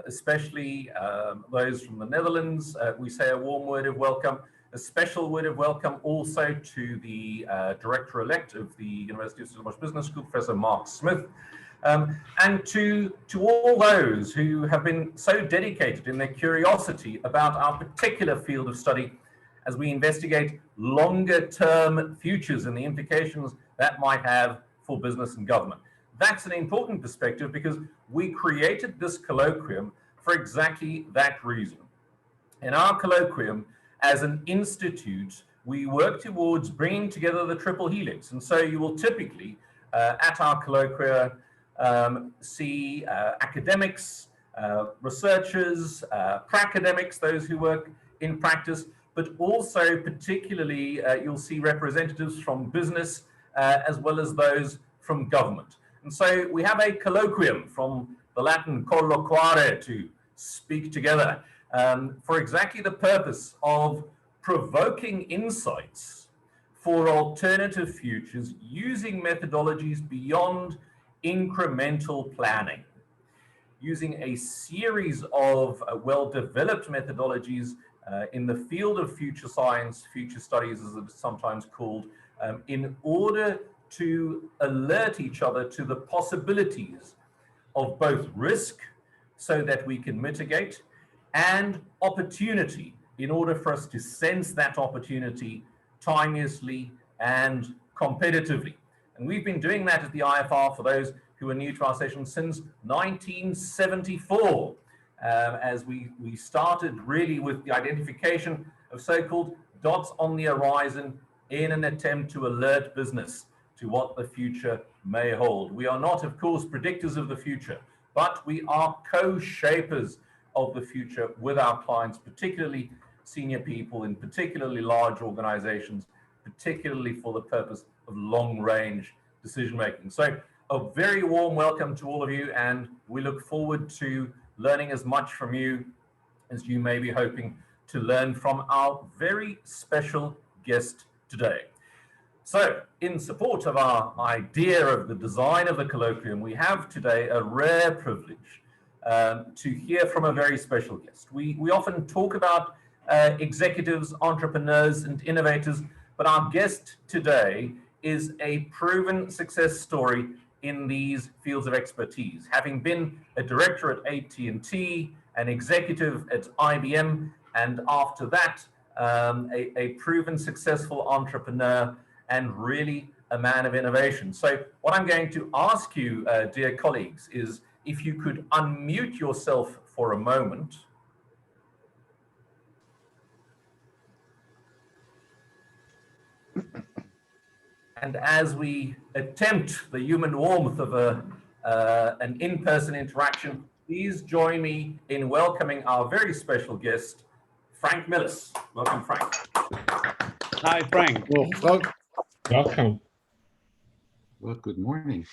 especially those from the Netherlands. We say a warm word of welcome, a special word of welcome also to the Director-elect of the University of Stellenbosch Business School, Professor Mark Smith, and to all those who have been so dedicated in their curiosity about our particular field of study as we investigate longer-term futures and the implications that might have for business and government. That's an important perspective because we created this colloquium for exactly that reason. In our colloquium, as an institute, we work towards bringing together the triple helix. And so you will typically, at our colloquia, see academics, researchers, pracademics, those who work in practice, but also particularly you'll see representatives from business as well as those from government. And so we have a colloquium from the Latin colloquare, to speak together, for exactly the purpose of provoking insights for alternative futures using methodologies beyond incremental planning, using a series of well-developed methodologies in the field of future science, future studies as it's sometimes called, in order to alert each other to the possibilities of both risk so that we can mitigate and opportunity in order for us to sense that opportunity timeously and competitively. And we've been doing that at the IFR, for those who are new to our session, since 1974, as we started really with the identification of so-called dots on the horizon in an attempt to alert business to what the future may hold. We are not, of course, predictors of the future, but we are co-shapers of the future with our clients, particularly senior people in particularly large organizations, particularly for the purpose of long-range decision-making. So a very warm welcome to all of you, and we look forward to learning as much from you as you may be hoping to learn from our very special guest today. So, in support of our idea of the design of the colloquium, we have today a rare privilege to hear from a very special guest. We often talk about executives, entrepreneurs, and innovators, but our guest today is a proven success story in these fields of expertise, having been a director at AT&T, an executive at IBM, and after that, a proven successful entrepreneur and really a man of innovation. So what I'm going to ask you, dear colleagues, is if you could unmute yourself for a moment. And as we attempt the human warmth of an in-person interaction, please join me in welcoming our very special guest, Frank Millis. Welcome, Frank. Hi, Frank. Well, Frank. Welcome. Well, good morning.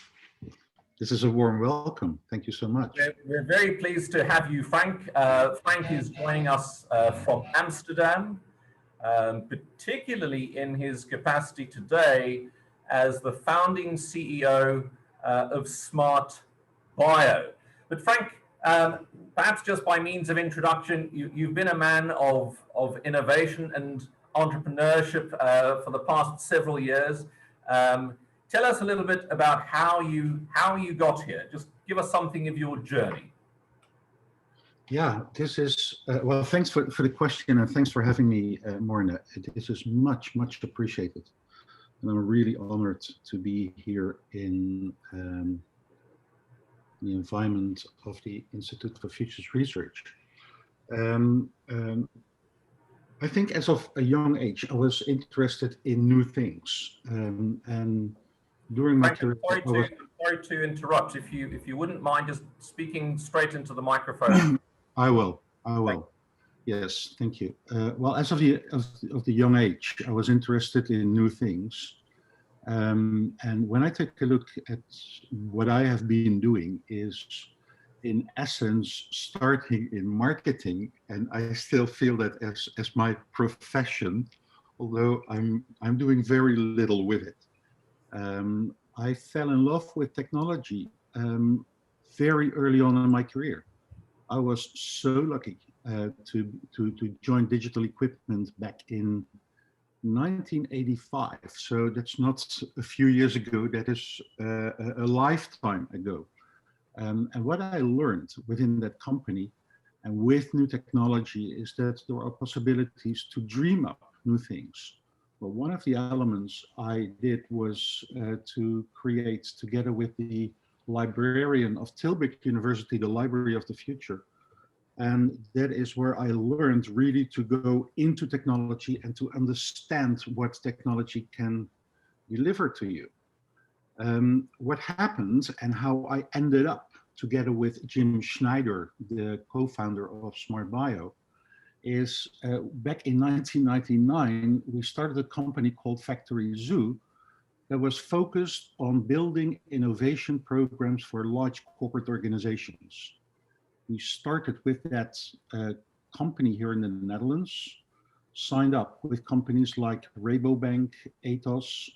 This is a warm welcome. Thank you so much. We're very pleased to have you, Frank. Frank is joining us from Amsterdam, particularly in his capacity today as the founding CEO of SMRT.bio. But Frank, perhaps just by means of introduction, you've been a man of innovation and entrepreneurship for the past several years. Tell us a little bit about how you got here. Just give us something of your journey. Yeah, this is, well, thanks for the question, and thanks for having me, Morne. This is much, much appreciated. And I'm really honored to be here in the environment of the Institute for Futures Research. I think as of a young age, I was interested in new things. And during my career, sorry to interrupt. If you wouldn't mind just speaking straight into the microphone. I will. Yes, thank you. Well, as of the young age, I was interested in new things. And when I take a look at what I have been doing is, in essence, starting in marketing, and I still feel that as my profession, although I'm doing very little with it. I fell in love with technology very early on in my career. I was so lucky to join Digital Equipment back in 1985. So that's not a few years ago, that is a lifetime ago. And what I learned within that company and with new technology is that there are possibilities to dream up new things. Well, one of the elements I did was to create, together with the librarian of Tilburg University, the Library of the Future. And that is where I learned really to go into technology and to understand what technology can deliver to you. What happened and how I ended up together with Jim Schneider, the co-founder of SMRT.bio, is back in 1999, we started a company called Factory Zoo that was focused on building innovation programs for large corporate organizations. We started with that company here in the Netherlands, signed up with companies like Rabobank, Ethos,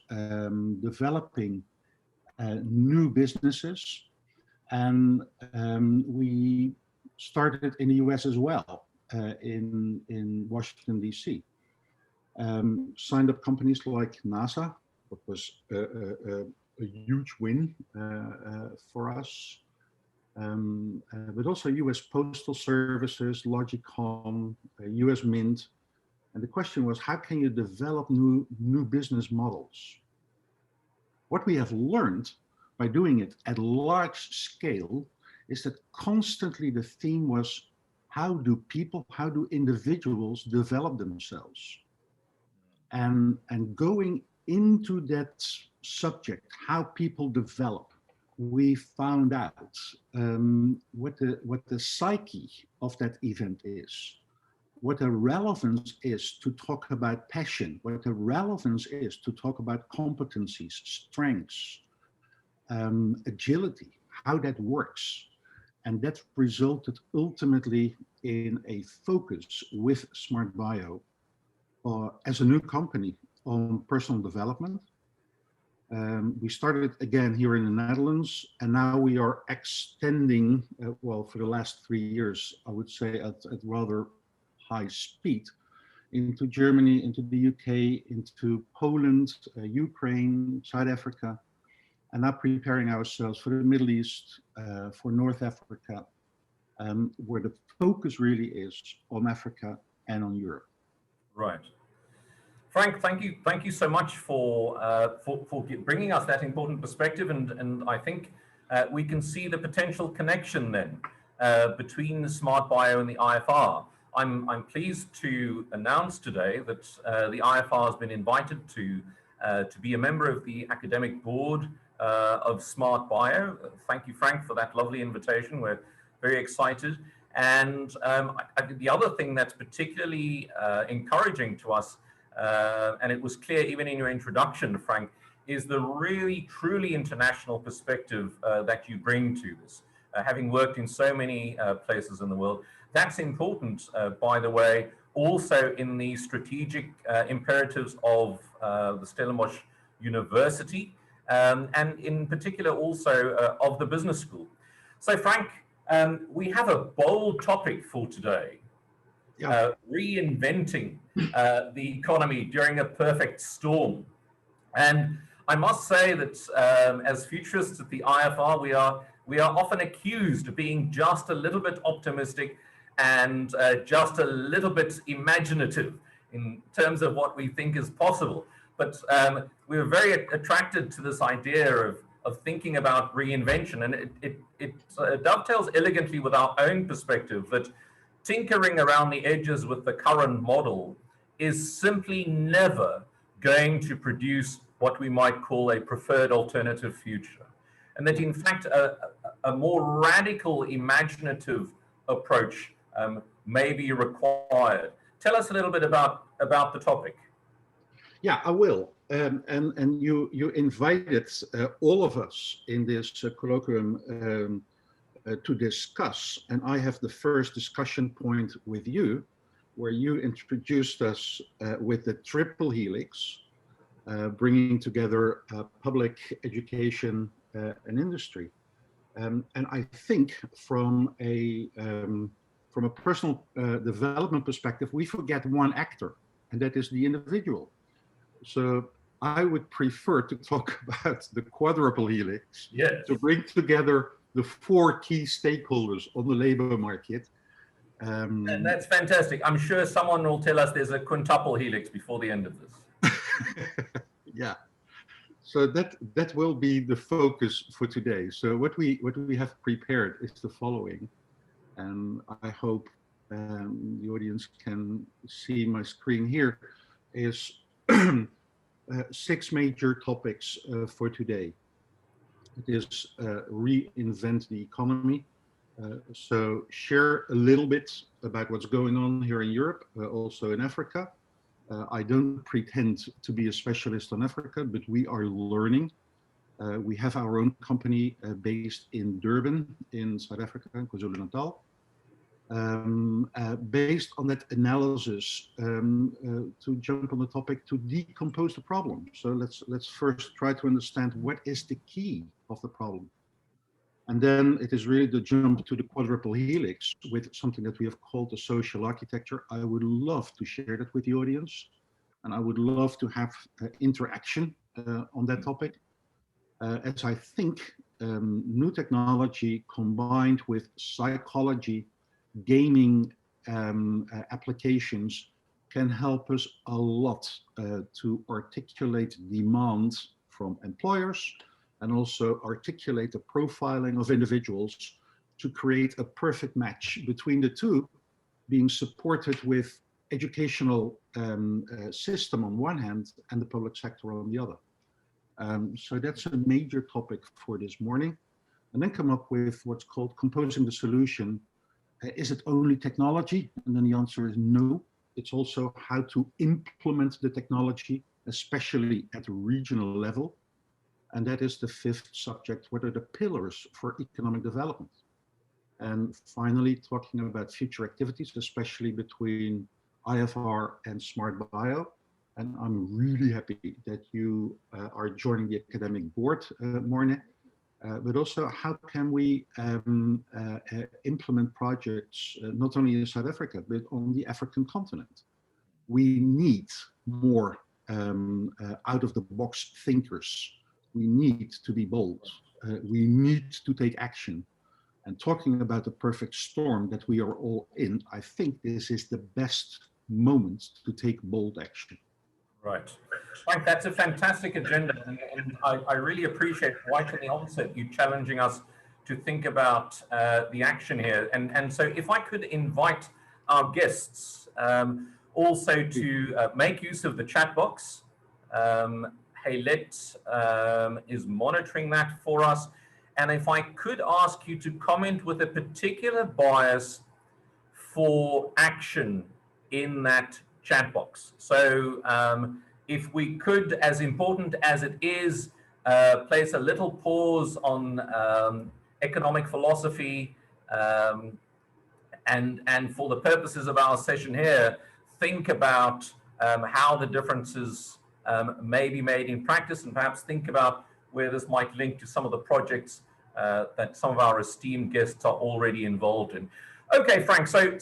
developing new businesses. And we started in the US as well, in Washington, DC. Signed up companies like NASA, what was a huge win for us. But also US Postal Services, Logicom, US Mint. And the question was, how can you develop new business models? What we have learned by doing it at large scale is that constantly the theme was, how do people, how do individuals develop themselves? And going into that subject, how people develop, we found out what the psyche of that event is, what the relevance is to talk about passion, what the relevance is to talk about competencies, strengths, agility, how that works. And that resulted ultimately in a focus with SMRT.bio as a new company on personal development. We started again here in the Netherlands, and now we are extending, well, for the last 3 years, I would say at rather high speed, into Germany, into the UK, into Poland, Ukraine, South Africa, and now preparing ourselves for the Middle East, for North Africa, where the focus really is on Africa and on Europe. Right. Frank, thank you so much for bringing us that important perspective, and I think we can see the potential connection then between the SMRT.bio and the IFR. I'm pleased to announce today that the IFR has been invited to be a member of the academic board of SMRT.bio. Thank you, Frank, for that lovely invitation. We're very excited. And the other thing that's particularly encouraging to us, and it was clear even in your introduction, Frank, is the really, truly international perspective that you bring to this. Having worked in so many places in the world, that's important, by the way, also in the strategic imperatives of the Stellenbosch University, and in particular also of the business school. So Frank, we have a bold topic for today. Yeah. Reinventing the economy during a perfect storm. And I must say that as futurists at the IFR, we are often accused of being just a little bit optimistic and just a little bit imaginative in terms of what we think is possible. But we're very attracted to this idea of thinking about reinvention, and it dovetails elegantly with our own perspective that tinkering around the edges with the current model is simply never going to produce what we might call a preferred alternative future. And that in fact, a more radical imaginative approach may be required. Tell us a little bit about the topic. Yeah, I will. And you invited all of us in this colloquium to discuss, and I have the first discussion point with you, where you introduced us with the triple helix, bringing together public education and industry. And I think from a personal development perspective, we forget one actor, and that is the individual. So I would prefer to talk about the quadruple helix, Yes. to bring together the 4 key stakeholders on the labor market. And that's fantastic. I'm sure someone will tell us there's a quintuple helix before the end of this. Yeah. So that will be the focus for today. So what we have prepared is the following, and I hope the audience can see my screen here, is 6 major topics for today. It is reinvent the economy. So share a little bit about what's going on here in Europe, also in Africa. I don't pretend to be a specialist on Africa, but we are learning. We have our own company based in Durban, in South Africa, in KwaZulu-Natal. Based on that analysis, to jump on the topic, to decompose the problem. So let's first try to understand what is the key of the problem. And then it is really the jump to the quadruple helix with something that we have called the social architecture. I would love to share that with the audience, and I would love to have interaction on that topic. As I think new technology combined with psychology, gaming applications can help us a lot to articulate demand from employers, and also articulate the profiling of individuals to create a perfect match between the two, being supported with educational system on one hand and the public sector on the other. So that's a major topic for this morning. And then come up with what's called composing the solution. Is it only technology? And then the answer is no. It's also how to implement the technology, especially at a regional level. And that is the 5th subject. What are the pillars for economic development? And finally, talking about future activities, especially between IFR and SMRT.bio. And I'm really happy that you are joining the academic board, Morne. But also, how can we implement projects not only in South Africa, but on the African continent? We need more out-of-the-box thinkers. We need to be bold. We need to take action. And talking about the perfect storm that we are all in, I think this is the best moment to take bold action. Right. Frank, that's a fantastic agenda. And I really appreciate right at the onset you challenging us to think about the action here. And so if I could invite our guests also to make use of the chat box. Haylet is monitoring that for us. And if I could ask you to comment with a particular bias for action in that chat box. So if we could, as important as it is, place a little pause on economic philosophy and for the purposes of our session here, think about how the differences may be made in practice, and perhaps think about where this might link to some of the projects that some of our esteemed guests are already involved in. Okay, Frank, so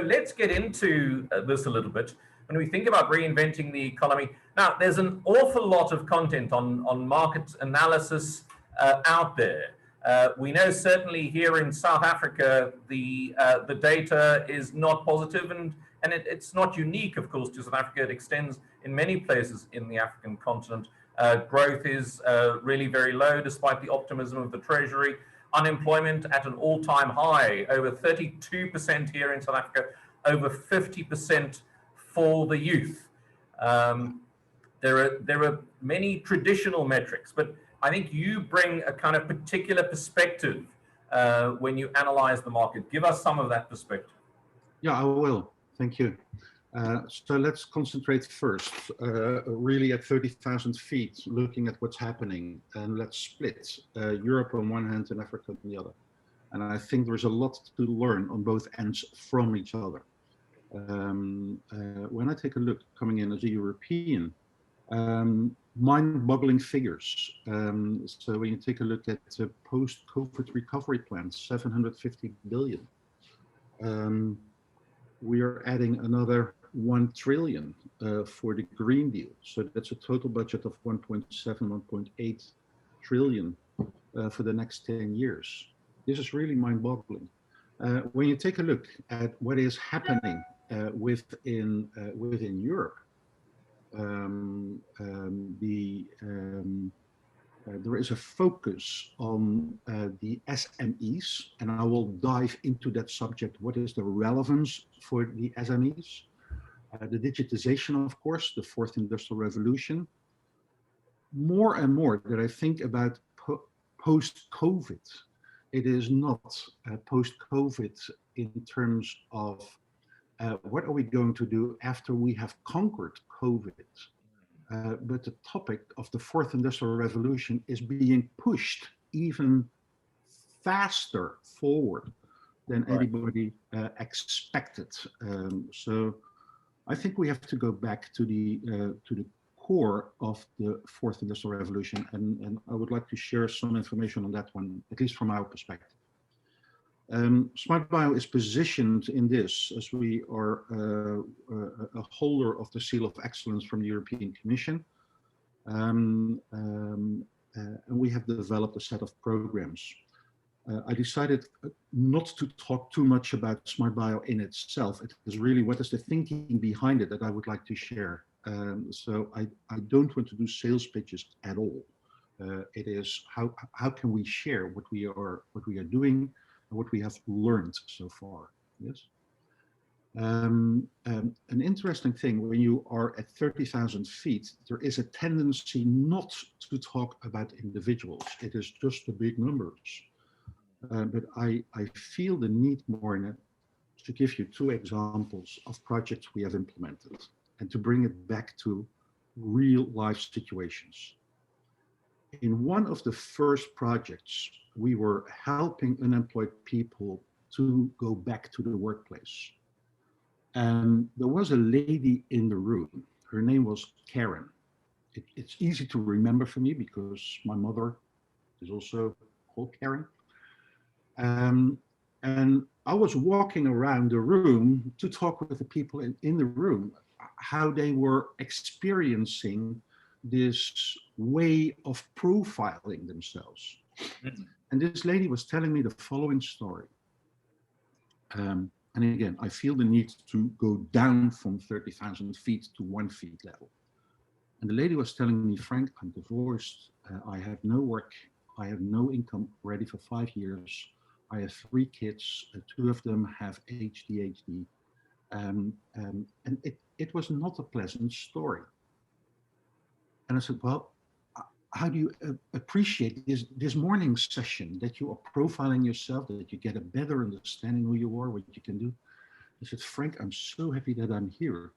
let's get into this a little bit. When we think about reinventing the economy, now there's an awful lot of content on market analysis out there. We know certainly here in South Africa, the data is not positive, and it's not unique, of course, to South Africa. It extends in many places in the African continent. Growth is really very low, despite the optimism of the Treasury. Unemployment at an all-time high, over 32% here in South Africa, over 50% for the youth. There are many traditional metrics, but I think you bring a kind of particular perspective when you analyze the market. Give us some of that perspective. Yeah, I will. Thank you. So let's concentrate first, really at 30,000 feet, looking at what's happening, and let's split Europe on one hand and Africa on the other. And I think there's a lot to learn on both ends from each other. When I take a look coming in as a European, mind-boggling figures. So when you take a look at the post-COVID recovery plan, 750 billion. We are adding another 1 trillion for the Green Deal. So that's a total budget of 1.7, 1.8 trillion for the next 10 years. This is really mind-boggling. When you take a look at what is happening within Europe, there is a focus on the SMEs, and I will dive into that subject. What is the relevance for the SMEs? The digitization, of course, the fourth industrial revolution. More and more that I think about post-COVID, it is not post-COVID in terms of what are we going to do after we have conquered COVID? But the topic of the fourth industrial revolution is being pushed even faster forward than anybody expected. So I think we have to go back to the core of the fourth industrial revolution, and I would like to share some information on that one, at least from our perspective. SMRT.bio is positioned in this as we are a holder of the Seal of Excellence from the European Commission. And we have developed a set of programs. I decided not to talk too much about SMRT.bio in itself. It is really what is the thinking behind it that I would like to share. So I don't want to do sales pitches at all. It is how can we share what we are doing, and what we have learned so far. Yes. An interesting thing, when you are at 30,000 feet, there is a tendency not to talk about individuals. It is just the big numbers. But I feel the need more to give you 2 examples of projects we have implemented and to bring it back to real life situations. In one of the first projects, we were helping unemployed people to go back to the workplace. And there was a lady in the room. Her name was Karen. It's easy to remember for me because my mother is also called Karen. And I was walking around the room to talk with the people in the room, how they were experiencing this way of profiling themselves. And this lady was telling me the following story. And again, I feel the need to go down from 30,000 feet to 1 feet level. And the lady was telling me, Frank, I'm divorced. I have no work. I have no income already for 5 years. I have 3 kids. 2 of them have ADHD. And it was not a pleasant story. And I said, well, how do you appreciate this morning session that you are profiling yourself, that you get a better understanding who you are, what you can do? I said, Frank, I'm so happy that I'm here.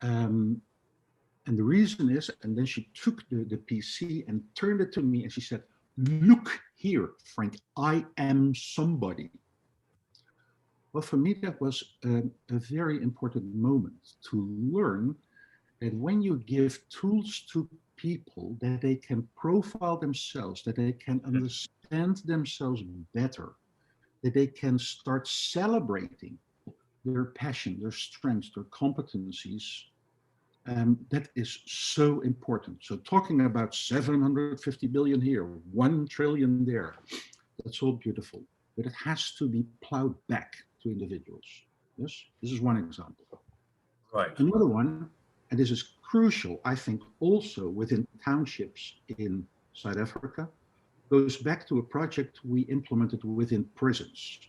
And the reason is, and then she took the PC and turned it to me and she said, look here, Frank, I am somebody. Well, for me, that was a very important moment to learn that when you give tools to people that they can profile themselves, that they can understand themselves better, that they can start celebrating their passion, their strengths, their competencies, that is so important. So talking about 750 billion here, 1 trillion there, that's all beautiful, but it has to be plowed back to individuals. Yes, this is one example. Right. Another one, and this is crucial, I think, also within townships in South Africa, goes back to a project we implemented within prisons.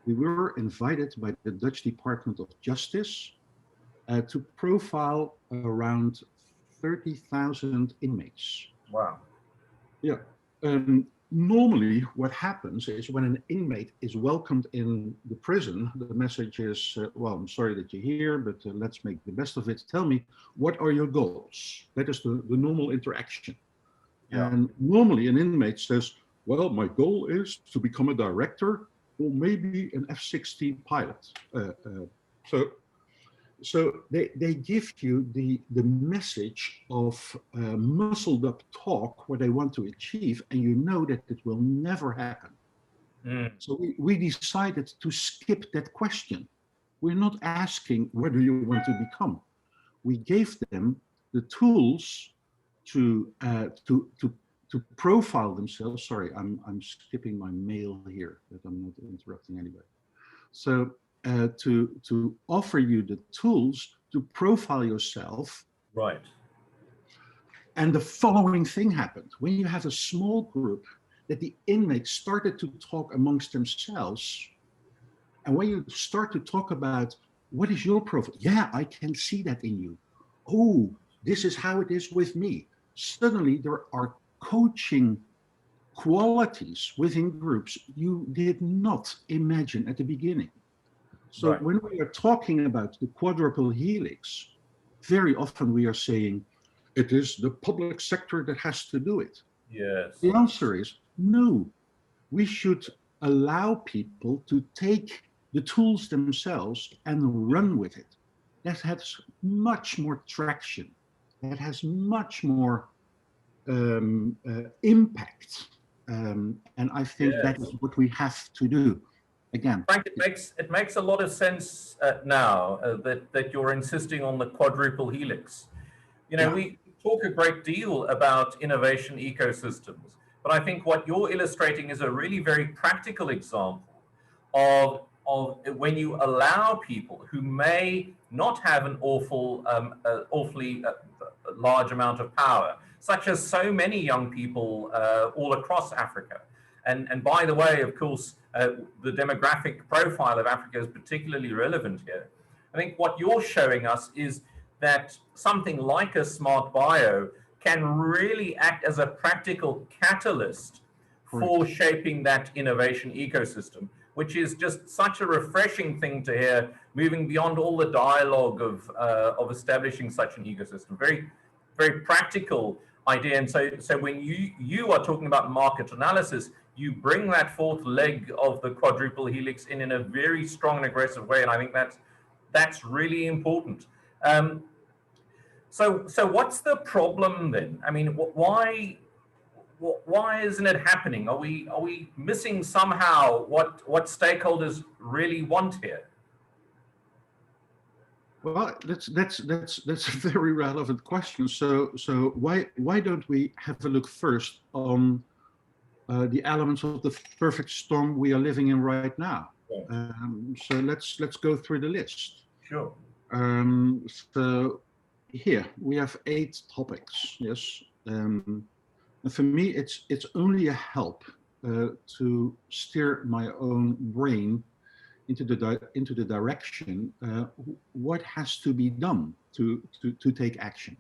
We were invited by the Dutch Department of Justice to profile around 30,000 inmates. Wow. Yeah. Normally, what happens is when an inmate is welcomed in the prison, the message is, well, I'm sorry that you're here, but let's make the best of it. Tell me, what are your goals? That is the normal interaction. Yeah. And normally an inmate says, well, my goal is to become a director or maybe an F-16 pilot. So So they give you the message of muscled up talk, what they want to achieve, and you know that it will never happen. So we decided to skip that question. We're not asking, what do you want to become? We gave them the tools to profile themselves. Sorry, I'm skipping my mail here, but I'm not interrupting anybody. So to offer you the tools to profile yourself. Right. And the following thing happened. When you have a small group, that the inmates started to talk amongst themselves. And when you start to talk about, what is your profile? Yeah, I can see that in you. Oh, this is how it is with me. Suddenly there are coaching qualities within groups you did not imagine at the beginning. So Right. when we are talking about the quadruple helix, very often we are saying, it is the public sector that has to do it. Yes. The answer is no. We should allow people to take the tools themselves and run with it. That has much more traction. That has much more impact. And I think that is what we have to do. Again, Frank, it makes a lot of sense now that you're insisting on the quadruple helix. You know, we talk a great deal about innovation ecosystems, but I think what you're illustrating is a really very practical example of when you allow people who may not have an awfully large amount of power, such as so many young people all across Africa. And by the way, of course, the demographic profile of Africa is particularly relevant here. I think what you're showing us is that something like a SMRT.bio can really act as a practical catalyst for shaping that innovation ecosystem, which is just such a refreshing thing to hear, moving beyond all the dialogue of establishing such an ecosystem. Very, very practical idea. And so when you are talking about market analysis, you bring that fourth leg of the quadruple helix in a very strong and aggressive way. And I think that's really important. So what's the problem then? I mean, why isn't it happening? Are we missing somehow what stakeholders really want here? Well, that's a very relevant question. So why don't we have a look first on the elements of the perfect storm we are living in right now? Yeah. So let's go through the list. Sure. So here we have 8 topics. Yes. And for me, it's only a help to steer my own brain into the direction what has to be done to take action.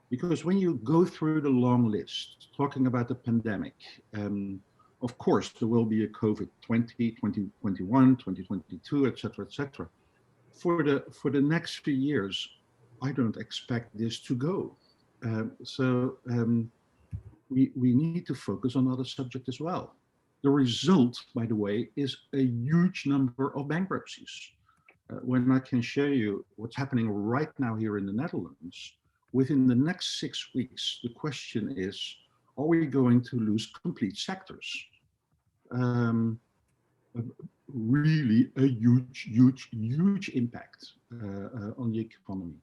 Because when you go through the long list, talking about the pandemic, of course, there will be a COVID 2021, 2022, etc., etc. For the next few years, I don't expect this to go. We need to focus on other subjects as well. The result, by the way, is a huge number of bankruptcies. When I can show you what's happening right now here in the Netherlands, within the next 6 weeks, the question is, are we going to lose complete sectors? Really a huge impact on the economy.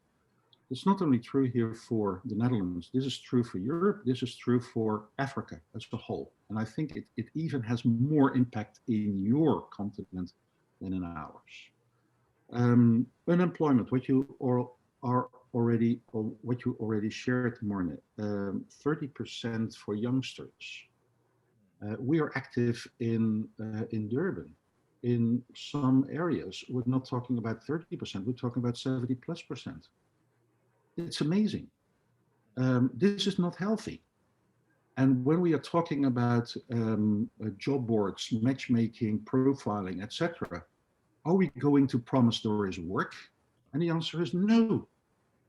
It's not only true here for the Netherlands, this is true for Europe, this is true for Africa as a whole. And I think it even has more impact in your continent than in ours. Unemployment, what you already shared, Morne, 30% for youngsters. We are active in Durban. In some areas, we're not talking about 30%, we're talking about 70+%. It's amazing. This is not healthy. And when we are talking about job boards, matchmaking, profiling, etc., are we going to promise there is work? And the answer is no.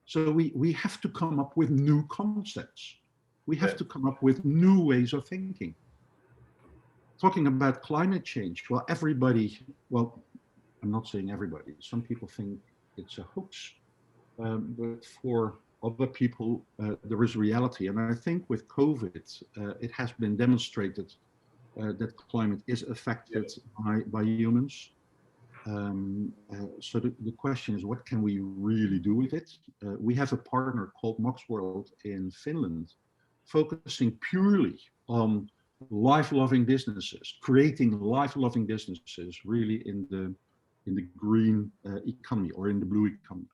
So we have to come up with new concepts. We have to come up with new ways of thinking. Talking about climate change, well, I'm not saying everybody. Some people think it's a hoax. But for other people, there is reality. And I think with COVID, it has been demonstrated that climate is affected by humans. So the question is, what can we really do with it? We have a partner called Moxworld in Finland, focusing purely on life-loving businesses, creating life-loving businesses, really in the green economy or in the blue economy.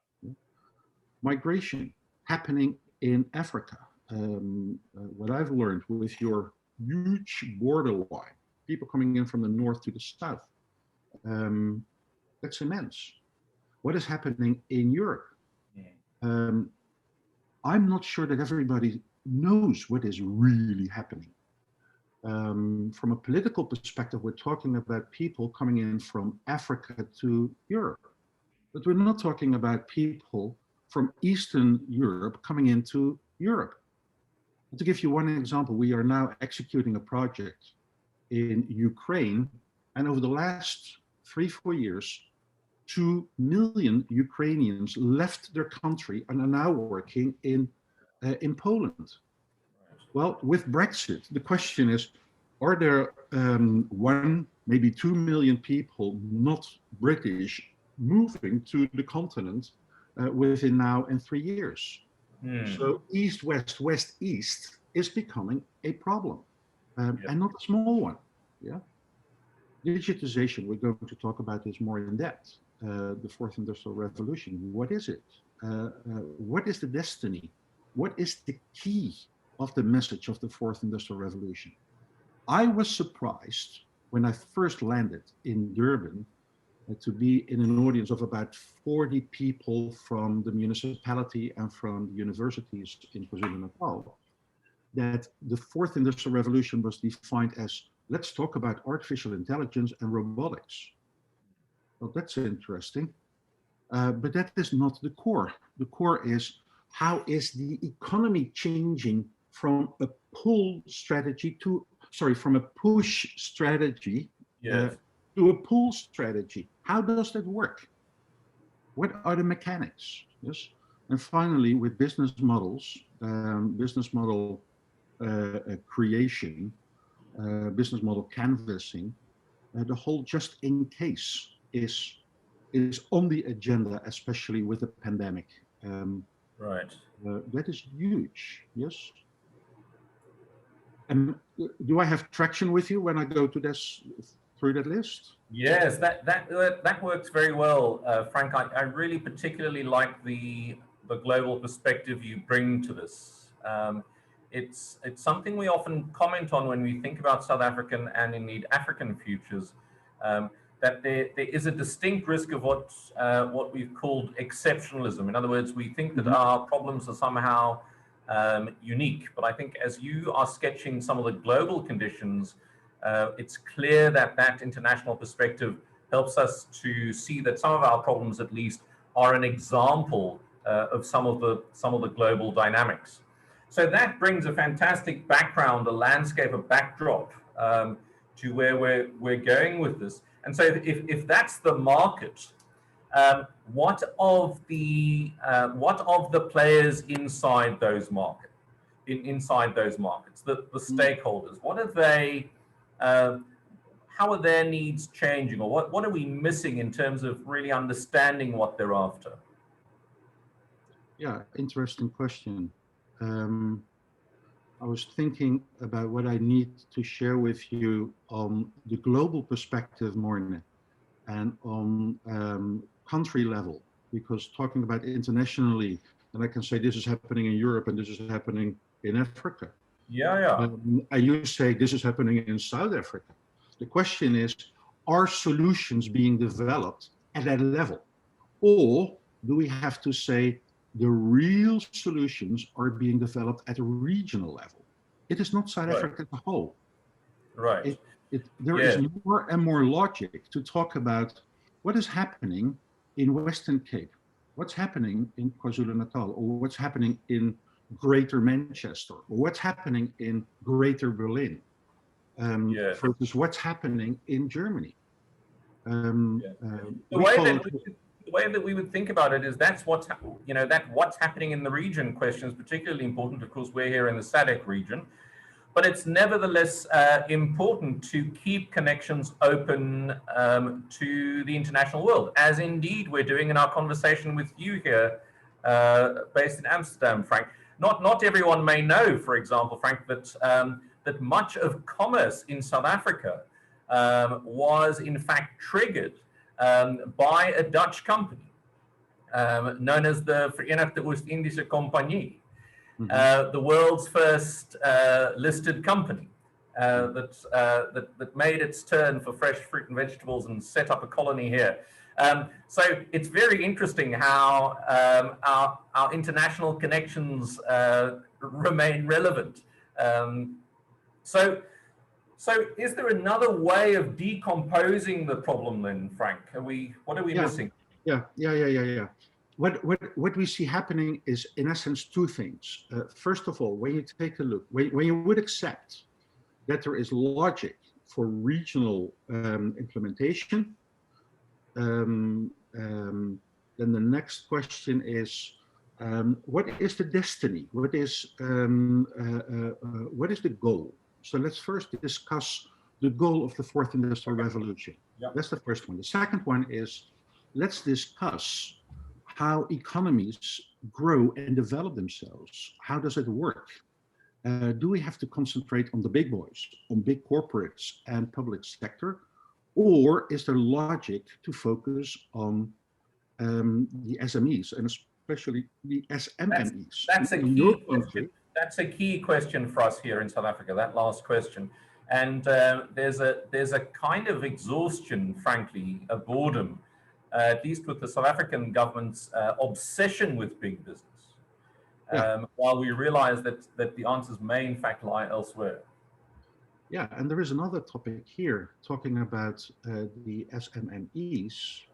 Migration happening in Africa. What I've learned with your huge borderline, people coming in from the north to the south, that's immense. What is happening in Europe? I'm not sure that everybody knows what is really happening. From a political perspective, we're talking about people coming in from Africa to Europe, but we're not talking about people from Eastern Europe coming into Europe. To give you one example, we are now executing a project in Ukraine, and over the last 3-4 years, 2 million Ukrainians left their country and are now working in Poland. Well, with Brexit, the question is, are there 1, maybe 2 million people not British moving to the continent within now and 3 years? So East, West, West, East is becoming a problem, and not a small one. Yeah. Digitization, we're going to talk about this more in depth. The fourth industrial revolution, what is it? What is the destiny? What is the key of the message of the fourth industrial revolution? I was surprised when I first landed in Durban to be in an audience of about 40 people from the municipality and from the universities in KwaZulu-Natal, that the fourth industrial revolution was defined as, let's talk about artificial intelligence and robotics. Well, that's interesting, but that is not the core. The core is, how is the economy changing from a pull strategy to, from a push strategy to a pull strategy? How does that work? What are the mechanics? Yes, and finally, with business models, business model creation, business model canvassing, the whole just in case is on the agenda, especially with the pandemic. Right. That is huge. Yes. And do I have traction with you when I go to this through that list? Yes, that works very well, Frank. I really particularly like the global perspective you bring to this. It's something we often comment on when we think about South African and indeed African futures, that there is a distinct risk of what we've called exceptionalism. In other words, we think that our problems are somehow unique. But I think as you are sketching some of the global conditions, it's clear that that international perspective helps us to see that some of our problems, at least, are an example of some of the global dynamics. So that brings a fantastic background, a landscape, a backdrop to where we're going with this. And so if that's the market, what of the players inside those markets, the stakeholders, what are they? How are their needs changing, or what are we missing in terms of really understanding what they're after? Yeah, interesting question. I was thinking about what I need to share with you on the global perspective more and on country level, because talking about internationally, and I can say this is happening in Europe and this is happening in Africa. Yeah. And you say this is happening in South Africa. The question is, are solutions being developed at that level? Or do we have to say the real solutions are being developed at a regional level? It is not South Africa as a whole. Right. There is more and more logic to talk about what is happening in Western Cape, what's happening in KwaZulu-Natal, or what's happening in Greater Manchester, or what's happening in Greater Berlin, versus what's happening in Germany. The the way that we would think about it is that's what's happening in the region question is particularly important. Of course, we're here in the SADC region, but it's nevertheless important to keep connections open to the international world, as indeed we're doing in our conversation with you here, based in Amsterdam, Frank. Not everyone may know, for example, Frank, that much of commerce in South Africa was in fact triggered by a Dutch company known as the Verenigde Oost-Indische Compagnie. The world's first listed company that made its turn for fresh fruit and vegetables and set up a colony here. So it's very interesting how our international connections remain relevant. So is there another way of decomposing the problem then, Frank? What are we missing? Yeah. What we see happening is, in essence, two things. First of all, when you take a look, when you would accept that there is logic for regional implementation, then the next question is, what is the destiny? What is the goal? So let's first discuss the goal of the fourth industrial revolution. Yep. That's the first one. The second one is, let's discuss how economies grow and develop themselves. How does it work? Do we have to concentrate on the big boys, on big corporates and public sector? Or is there logic to focus on the SMEs, and especially the SMMEs? That's a key question for us here in South Africa, that last question. And there's a kind of exhaustion, frankly, a boredom, at least with the South African government's obsession with big business, while we realize that the answers may in fact lie elsewhere. Yeah, and there is another topic here talking about the SMMEs.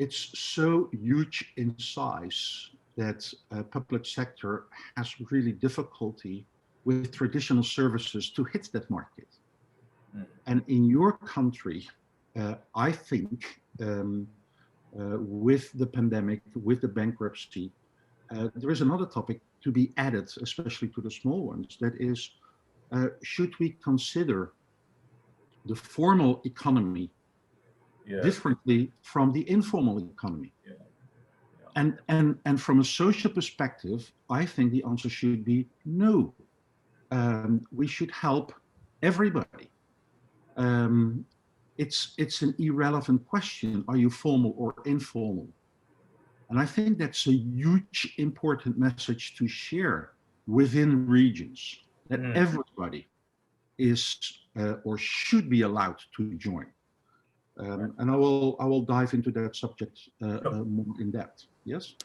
It's so huge in size that public sector has really difficulty with traditional services to hit that market. And in your country, I think with the pandemic, with the bankruptcy, there is another topic to be added, especially to the small ones, that is, should we consider the formal economy differently from the informal economy? And from a social perspective, I think the answer should be no. We should help everybody. It's an irrelevant question. Are you formal or informal? And I think that's a huge important message to share within regions, that everybody is or should be allowed to join. And I will dive into that subject more in depth. Yes.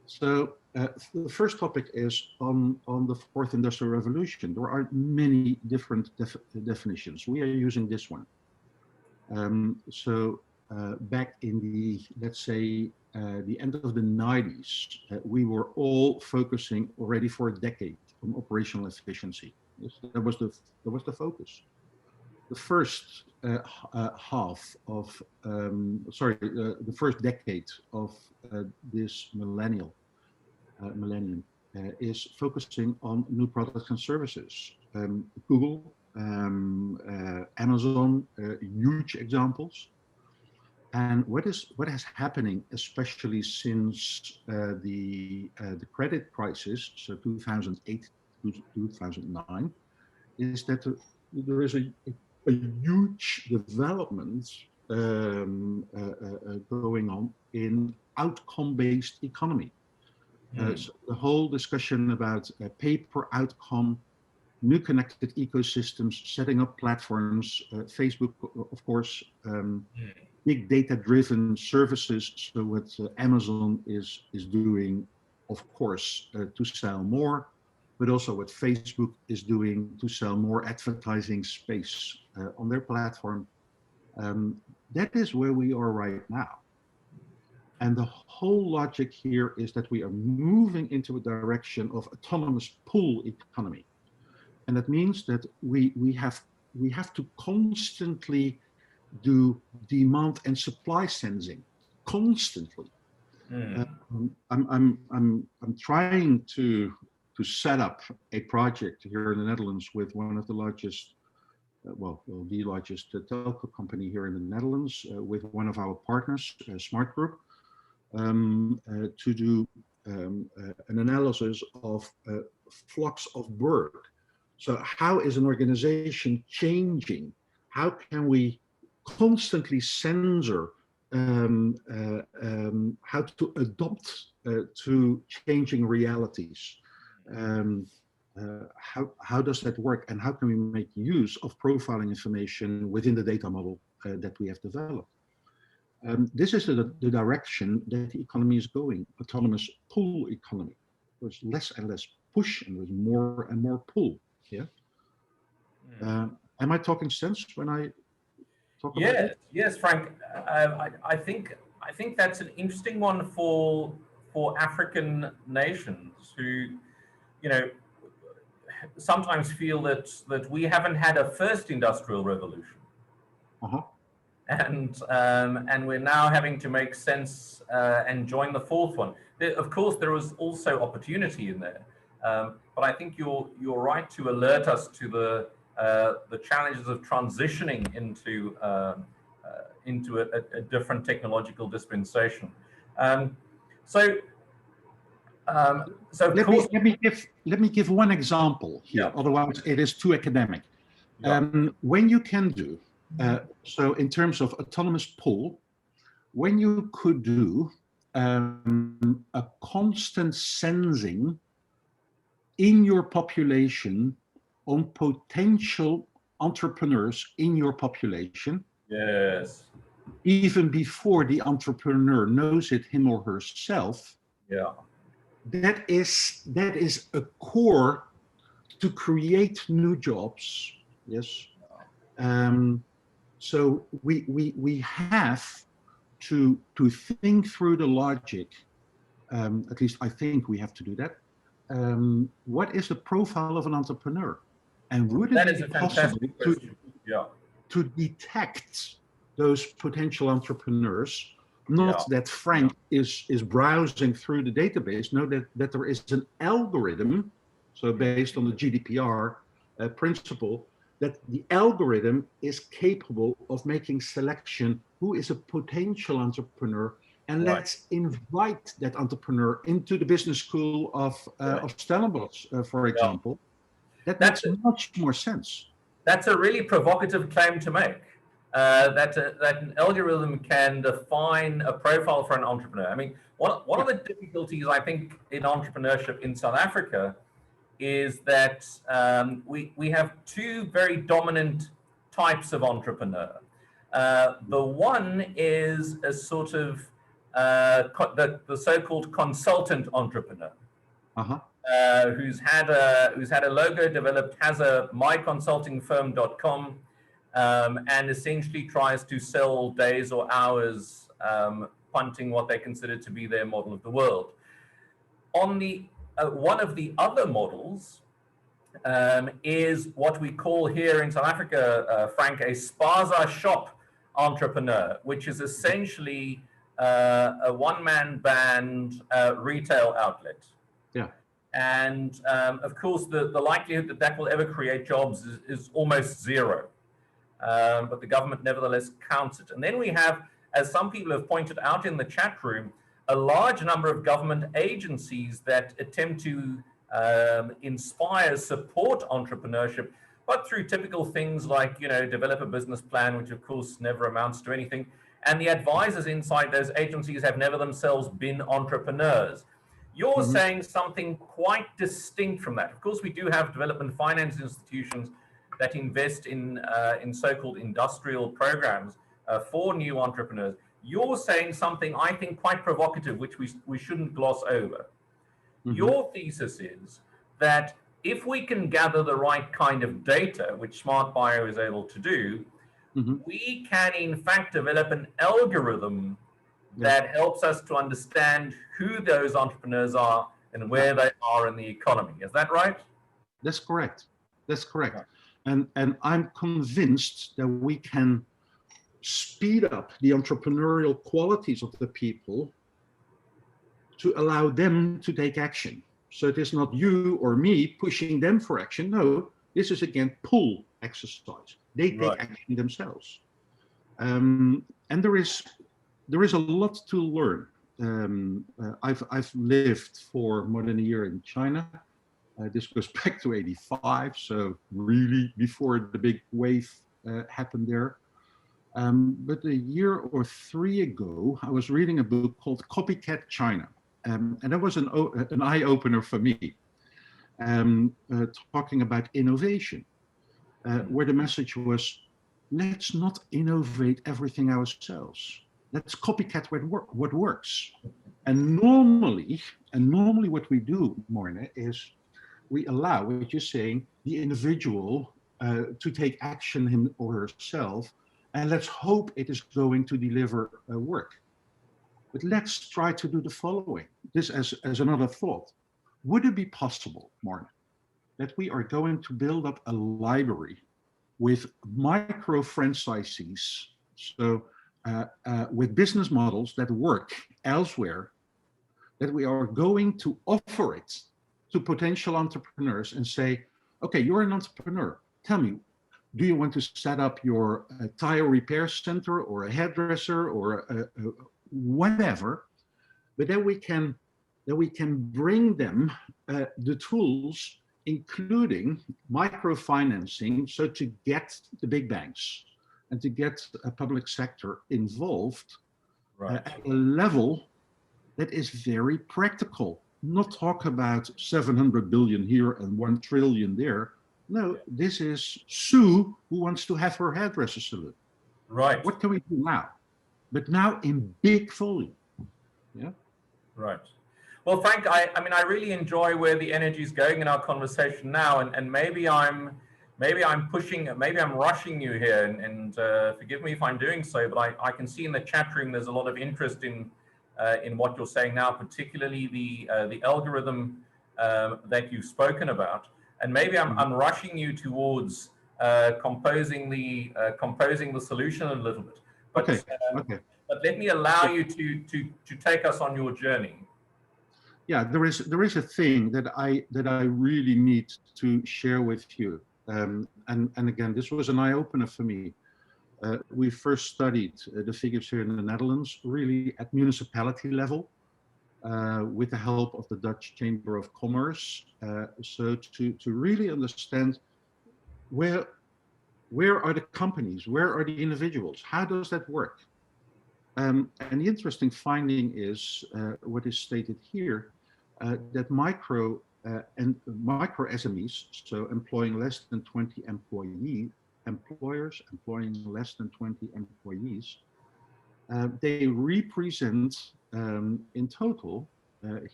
So the first topic is on the fourth industrial revolution. There are many different definitions. We are using this one. Back in the, let's say, the end of the 90s, we were all focusing already for a decade on operational efficiency. Yes, that was the focus. The first half of, the first decade of this millennium is focusing on new products and services. Google, Amazon, huge examples. And what is happening, especially since the credit crisis, so 2008 to 2009, is that there is a huge development going on in outcome-based economy. So the whole discussion about pay per outcome, new connected ecosystems, setting up platforms, Facebook, of course, big data-driven services. So what Amazon is doing, of course, to sell more, but also what Facebook is doing to sell more advertising space on their platform. That is where we are right now. And the whole logic here is that we are moving into a direction of autonomous pool economy. And that means that we have to constantly do demand and supply sensing constantly. I'm trying to set up a project here in the Netherlands with one of the largest, the largest telco company here in the Netherlands, with one of our partners, Smart Group, to do an analysis of flux of work. So how is an organization changing? How can we constantly censor how to adopt to changing realities? How does that work, and how can we make use of profiling information within the data model that we have developed? This is the direction that the economy is going, autonomous pull economy. There's less and less push, and there's more and more pull. Yeah. Am I talking sense when I talk about it? Yes, Frank. I think that's an interesting one for African nations who, sometimes feel that we haven't had a first industrial revolution. And we're now having to make sense and join the fourth one. Of course, there was also opportunity in there, but I think you're right to alert us to the challenges of transitioning into a different technological dispensation. Let me give one example here. Yeah. Otherwise, it is too academic. Yeah. When you can do so, in terms of autonomous pull, when you could do a constant sensing in your population on potential entrepreneurs in your population. Yes. Even before the entrepreneur knows it, him or herself. Yeah. That is a core to create new jobs. Yes. So we have to think through the logic. At least I think we have to do that. What is the profile of an entrepreneur? And would it be possible to detect those potential entrepreneurs? Not that Frank is browsing through the database. No, that there is an algorithm. So based on the GDPR principle, that the algorithm is capable of making selection. Who is a potential entrepreneur? And let's invite that entrepreneur into the business school of Stellenbosch, for example. That makes much more sense. That's a really provocative claim to make. That an algorithm can define a profile for an entrepreneur. I mean, one of the difficulties I think in entrepreneurship in South Africa is that we have two very dominant types of entrepreneur. The one is a sort of the so-called consultant entrepreneur, who's had a logo developed, has a myconsultingfirm.com, and essentially tries to sell days or hours, punting what they consider to be their model of the world. On the one of the other models is what we call here in South Africa, Frank, a spaza shop entrepreneur, which is essentially a one-man band retail outlet. Yeah. And of course, the likelihood that will ever create jobs is almost zero. But the government nevertheless counts it. And then we have, as some people have pointed out in the chat room, a large number of government agencies that attempt to inspire, support entrepreneurship, but through typical things like, develop a business plan, which of course never amounts to anything. And the advisors inside those agencies have never themselves been entrepreneurs. You're saying something quite distinct from that. Of course, we do have development finance institutions that invest in so-called industrial programs for new entrepreneurs. You're saying something, I think, quite provocative, which we shouldn't gloss over. Your thesis is that if we can gather the right kind of data, which SMRT.bio is able to do, we can in fact develop an algorithm that helps us to understand who those entrepreneurs are and where they are in the economy. Is that right? That's correct. That's correct. And I'm convinced that we can speed up the entrepreneurial qualities of the people to allow them to take action. So it is not you or me pushing them for action. No, this is again pull exercise. They take action themselves. And there is a lot to learn. I've lived for more than a year in China. This goes back to '85, so really before the big wave happened there. But a year or 3 ago, I was reading a book called Copycat China. And that was an eye-opener for me, talking about innovation, where the message was, let's not innovate everything ourselves. Let's copycat what works. And normally what we do, Morne, is we allow, what you're saying, the individual to take action him or herself, and let's hope it is going to deliver work. But let's try to do the following, this as another thought. Would it be possible, Morne, that we are going to build up a library with micro franchisees, so with business models that work elsewhere, that we are going to offer it to potential entrepreneurs and say, okay, you're an entrepreneur. Tell me, do you want to set up your tire repair center or a hairdresser or whatever? But then we can bring them the tools, including microfinancing, so to get the big banks and to get a public sector involved at a level that is very practical. Not talk about 700 billion here and 1 trillion there. No, this is Sue who wants to have her hairdresser salon. Right. What can we do now? But now in big volume. Yeah. Right. Well, Frank, I mean, I really enjoy where the energy is going in our conversation now, and maybe I'm pushing, maybe I'm rushing you here, and forgive me if I'm doing so, but I can see in the chat room there's a lot of interest in what you're saying now, particularly the algorithm that you've spoken about, and maybe I'm rushing you towards composing the solution a little bit. But okay. But let me allow you to take us on your journey. Yeah, there is a thing that I really need to share with you, and again, this was an eye opener for me. We first studied the figures here in the Netherlands, really at municipality level, with the help of the Dutch Chamber of Commerce, so to really understand where are the companies, where are the individuals, how does that work? And the interesting finding is what is stated here, that micro SMEs, so employing less than 20 employers employing less than 20 employees, they represent in total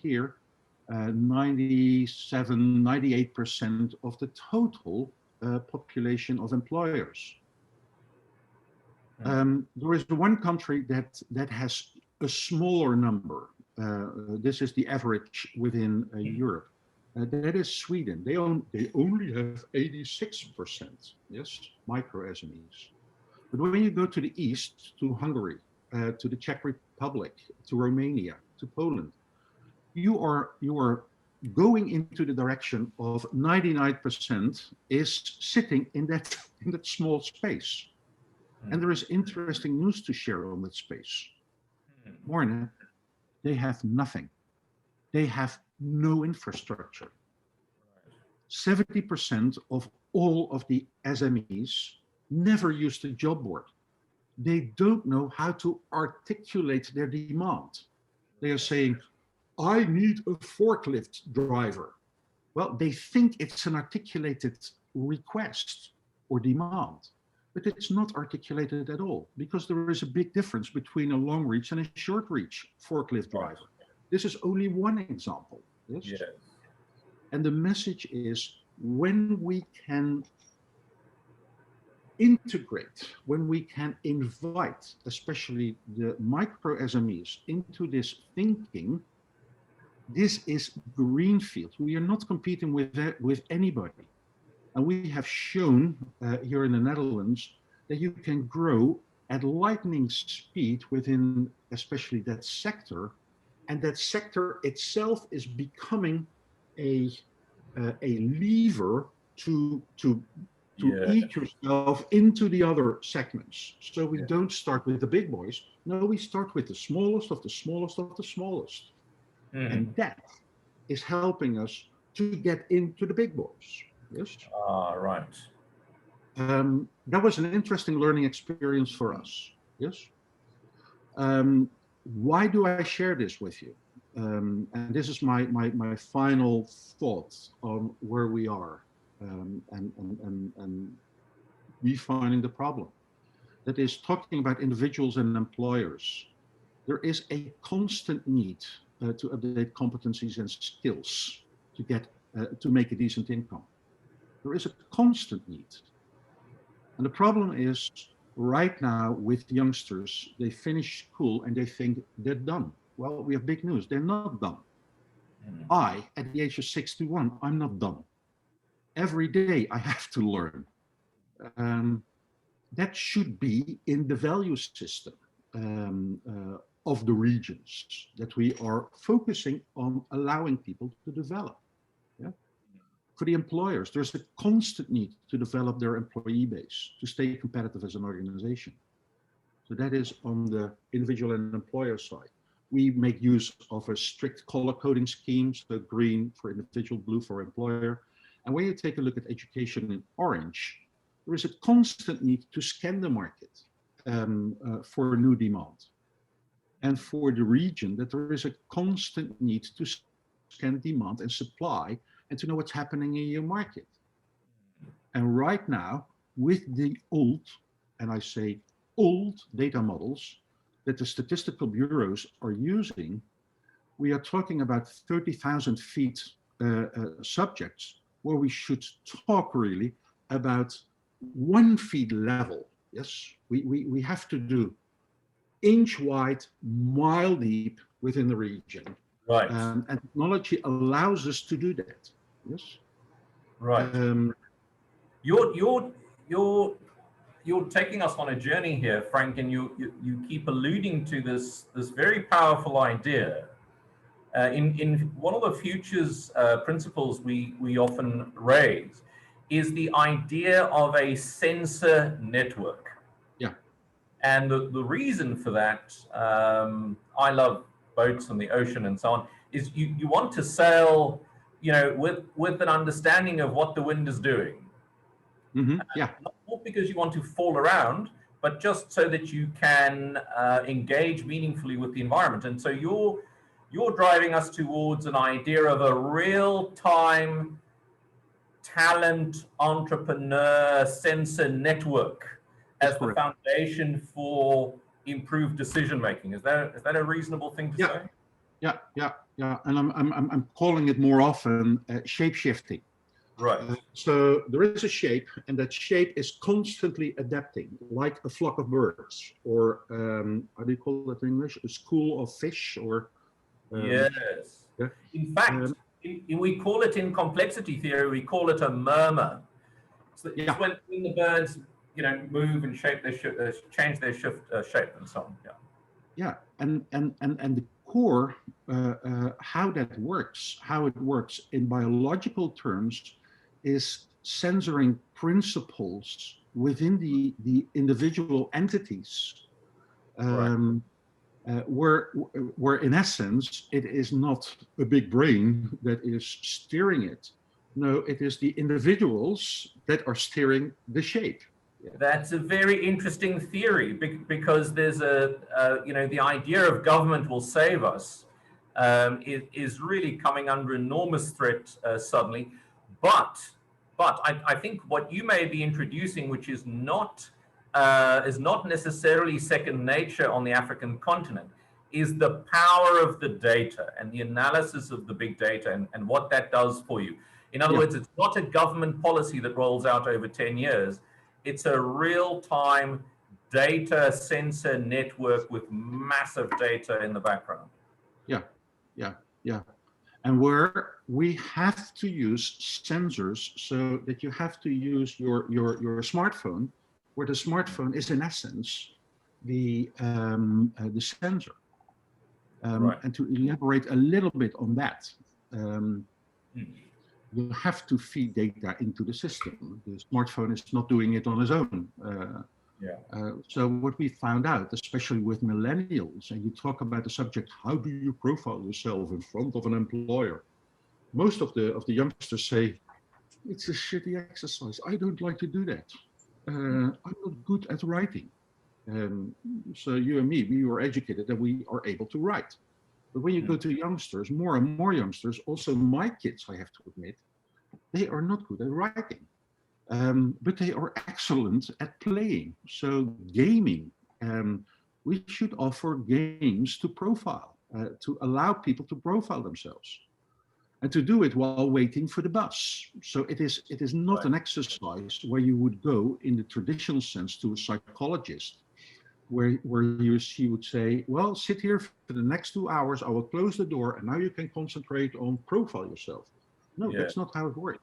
here 98% of the total population of employers. There is one country that has a smaller number. This is the average within Europe. That is Sweden. They only have 86%. Yes, micro SMEs. But when you go to the east, to Hungary, to the Czech Republic, to Romania, to Poland, you are going into the direction of 99% is sitting in that small space. And there is interesting news to share on that space. Morne, they have nothing. They have no infrastructure. 70% of all of the SMEs never used a job board. They don't know how to articulate their demand. They are saying, I need a forklift driver. Well, they think it's an articulated request or demand, but it's not articulated at all, because there is a big difference between a long reach and a short reach forklift driver. This is only one example. Yes? Yes. And the message is, when we can integrate, when we can invite, especially the micro SMEs, into this thinking, this is greenfield. We are not competing with anybody. And we have shown here in the Netherlands that you can grow at lightning speed within especially that sector, and that sector itself is becoming a lever to Yeah. eat yourself into the other segments. So we don't start with the big boys. No, we start with the smallest of the smallest of the smallest. And that is helping us to get into the big boys. Yes. Right. That was an interesting learning experience for us. Yes. Why do I share this with you? And this is my final thought on where we are, and refining the problem. That is talking about individuals and employers. There is a constant need to update competencies and skills to get to make a decent income. There is a constant need. And the problem is right now with youngsters, they finish school and they think they're done. Well, we have big news. They're not done. I, at the age of 61, I'm not done. Every day I have to learn. That should be in the value system of the regions, that we are focusing on allowing people to develop. Yeah? For the employers, there's a constant need to develop their employee base to stay competitive as an organization. So that is on the individual and employer side. We make use of a strict color coding scheme, so green for individual, blue for employer. And when you take a look at education in orange, there is a constant need to scan the market for new demand. And for the region, that there is a constant need to scan demand and supply and to know what's happening in your market. And right now, with the old, and I say old data models that the statistical bureaus are using, we are talking about 30,000 feet subjects where we should talk really about 1 feet level. Yes, we have to do inch wide, mile deep within the region. Right. And technology allows us to do that. Yes. Right. You're taking us on a journey here, Frank, and you keep alluding to this very powerful idea. In one of the futures principles we often raise is the idea of a sensor network. Yeah. And the reason for that, I love boats on the ocean and so on, is you want to sail, with an understanding of what the wind is doing. Mm-hmm. Yeah. Not because you want to fall around, but just so that you can engage meaningfully with the environment. And so you're driving us towards an idea of a real-time talent entrepreneur sensor network as the foundation for improved decision making. Is that a reasonable thing to say? Yeah. And I'm calling it more often shape shifting. Right. So there is a shape, and that shape is constantly adapting, like a flock of birds, or how do you call that in English? A school of fish, or yes. Yeah. In fact, we call it in complexity theory, we call it a murmur. So it's when the birds, move and shape their change their shape and so on. Yeah, and the core, how it works in biological terms, is censoring principles within the individual entities. Where in essence, it is not a big brain that is steering it. No, it is the individuals that are steering the shape. That's a very interesting theory, because there's the idea of government will save us is really coming under enormous threat suddenly. But I think what you may be introducing, which is not necessarily second nature on the African continent, is the power of the data and the analysis of the big data and what that does for you. In other words, it's not a government policy that rolls out over 10 years. It's a real-time data sensor network with massive data in the background. Yeah. And where we have to use sensors, so that you have to use your smartphone, where the smartphone is in essence the sensor. Right. And to elaborate a little bit on that, you have to feed data into the system. The smartphone is not doing it on its own. So what we found out, especially with millennials, and you talk about the subject, how do you profile yourself in front of an employer? Most of the youngsters say, it's a shitty exercise. I don't like to do that. I'm not good at writing. So you and me, we were educated that we are able to write. But when you go to youngsters, more and more youngsters, also my kids, I have to admit, they are not good at writing. But they are excellent at playing. So gaming, we should offer games to profile, to allow people to profile themselves. And to do it while waiting for the bus. So it is not an exercise where you would go in the traditional sense to a psychologist, where she would say, well, sit here for the next 2 hours, I will close the door, and now you can concentrate on profile yourself. No, that's not how it works.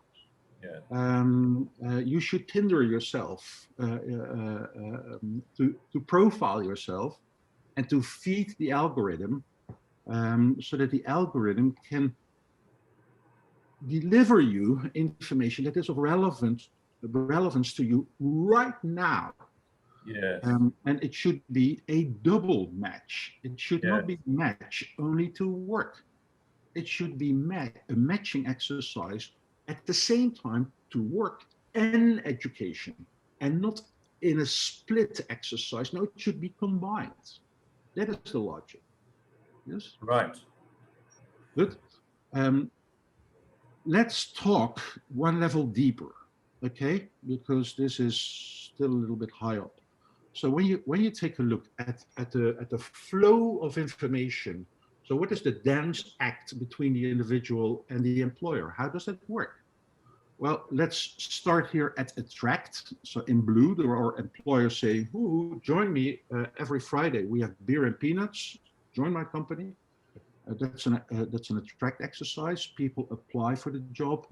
You should Tinder yourself to profile yourself and to feed the algorithm so that the algorithm can deliver you information that is of relevance to you right now. And it should be a double match. It should not be match only to work. It should be a matching exercise at the same time to work and education, and not in a split exercise. No, it should be combined. That is the logic. Yes. Right. Good. Let's talk one level deeper, okay? Because this is still a little bit high up. So when you take a look at the flow of information, so what is the dance act between the individual and the employer? How does that work? Well, let's start here at attract. So in blue, there are employers saying, "Ooh, join me every Friday. We have beer and peanuts. Join my company." That's an attract exercise. People apply for the job.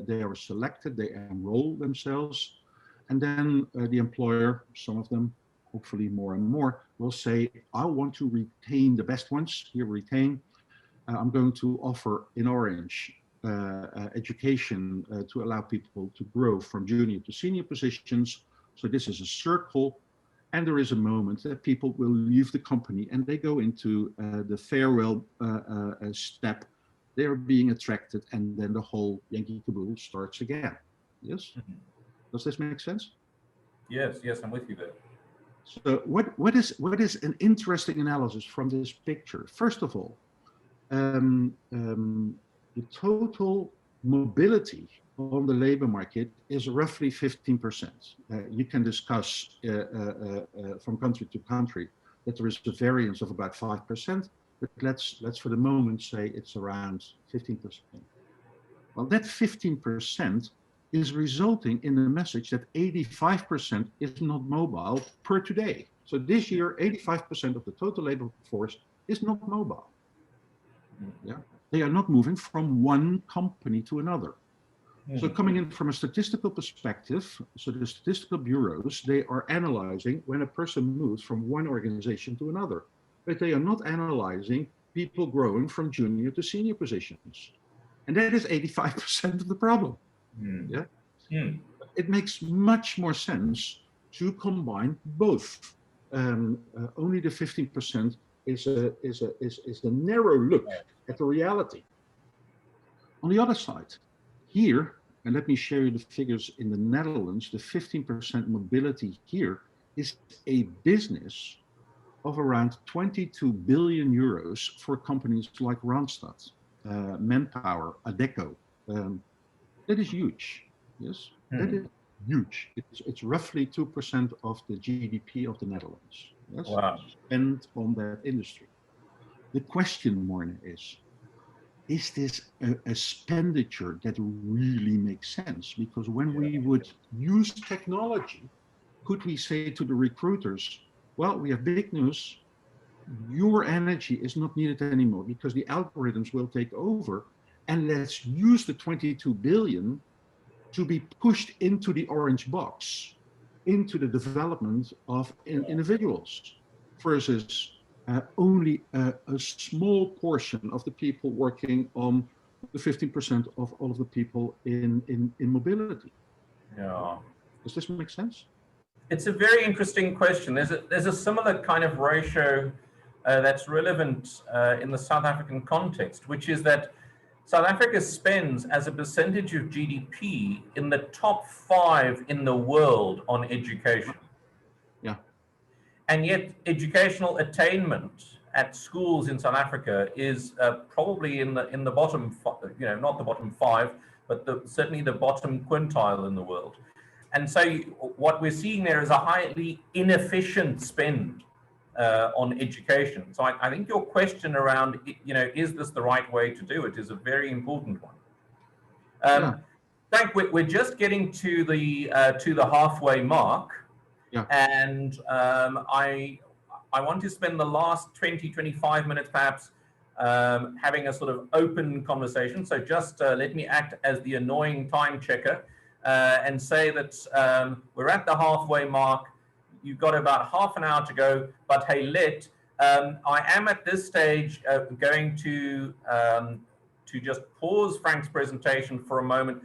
They are selected. They enroll themselves, and then the employer, some of them, hopefully more and more, will say, "I want to retain the best ones. Here, retain. I'm going to offer in orange education to allow people to grow from junior to senior positions." So this is a circle. And there is a moment that people will leave the company and they go into the farewell step. They are being attracted, and then the whole Yankee caboodle starts again. Yes? Does this make sense? Yes, I'm with you there. So what is an interesting analysis from this picture? First of all, the total mobility on the labor market is roughly 15%. You can discuss from country to country that there is a variance of about 5%, but let's for the moment say it's around 15%. Well, that 15% is resulting in the message that 85% is not mobile per today. So this year, 85% of the total labor force is not mobile. Yeah, they are not moving from one company to another. So coming in from a statistical perspective, so the statistical bureaus, they are analyzing when a person moves from one organization to another, but they are not analyzing people growing from junior to senior positions. And that is 85% of the problem. Yeah. It makes much more sense to combine both. Only the 15% is the narrow look at the reality. On the other side, here, and let me share you the figures in the Netherlands, the 15% mobility here is a business of around 22 billion euros for companies like Randstad, Manpower, Adecco. That is huge. Yes, that is huge. It's roughly 2% of the GDP of the Netherlands. Yes, spent on that industry. The question, Morne, is this a expenditure that really makes sense? Because when we would use technology, could we say to the recruiters, well, we have big news, your energy is not needed anymore because the algorithms will take over, and let's use the 22 billion to be pushed into the orange box, into the development of individuals. versus only a small portion of the people working on the 15% of all of the people in mobility. Yeah. Does this make sense? It's a very interesting question. There's a similar kind of ratio that's relevant in the South African context, which is that South Africa spends as a percentage of GDP in the top 5 in the world on education. Yeah. And yet educational attainment at schools in South Africa is probably in the bottom, not the bottom 5, but certainly the bottom quintile in the world. And so what we're seeing there is a highly inefficient spend on education. So I think your question around, is this the right way to do it is a very important one. Frank, we're just getting to the halfway mark. Yeah. And I want to spend the last 20-25 minutes perhaps having a sort of open conversation. So just let me act as the annoying time checker and say that we're at the halfway mark. You've got about half an hour to go, but hey, I am at this stage going to just pause Frank's presentation for a moment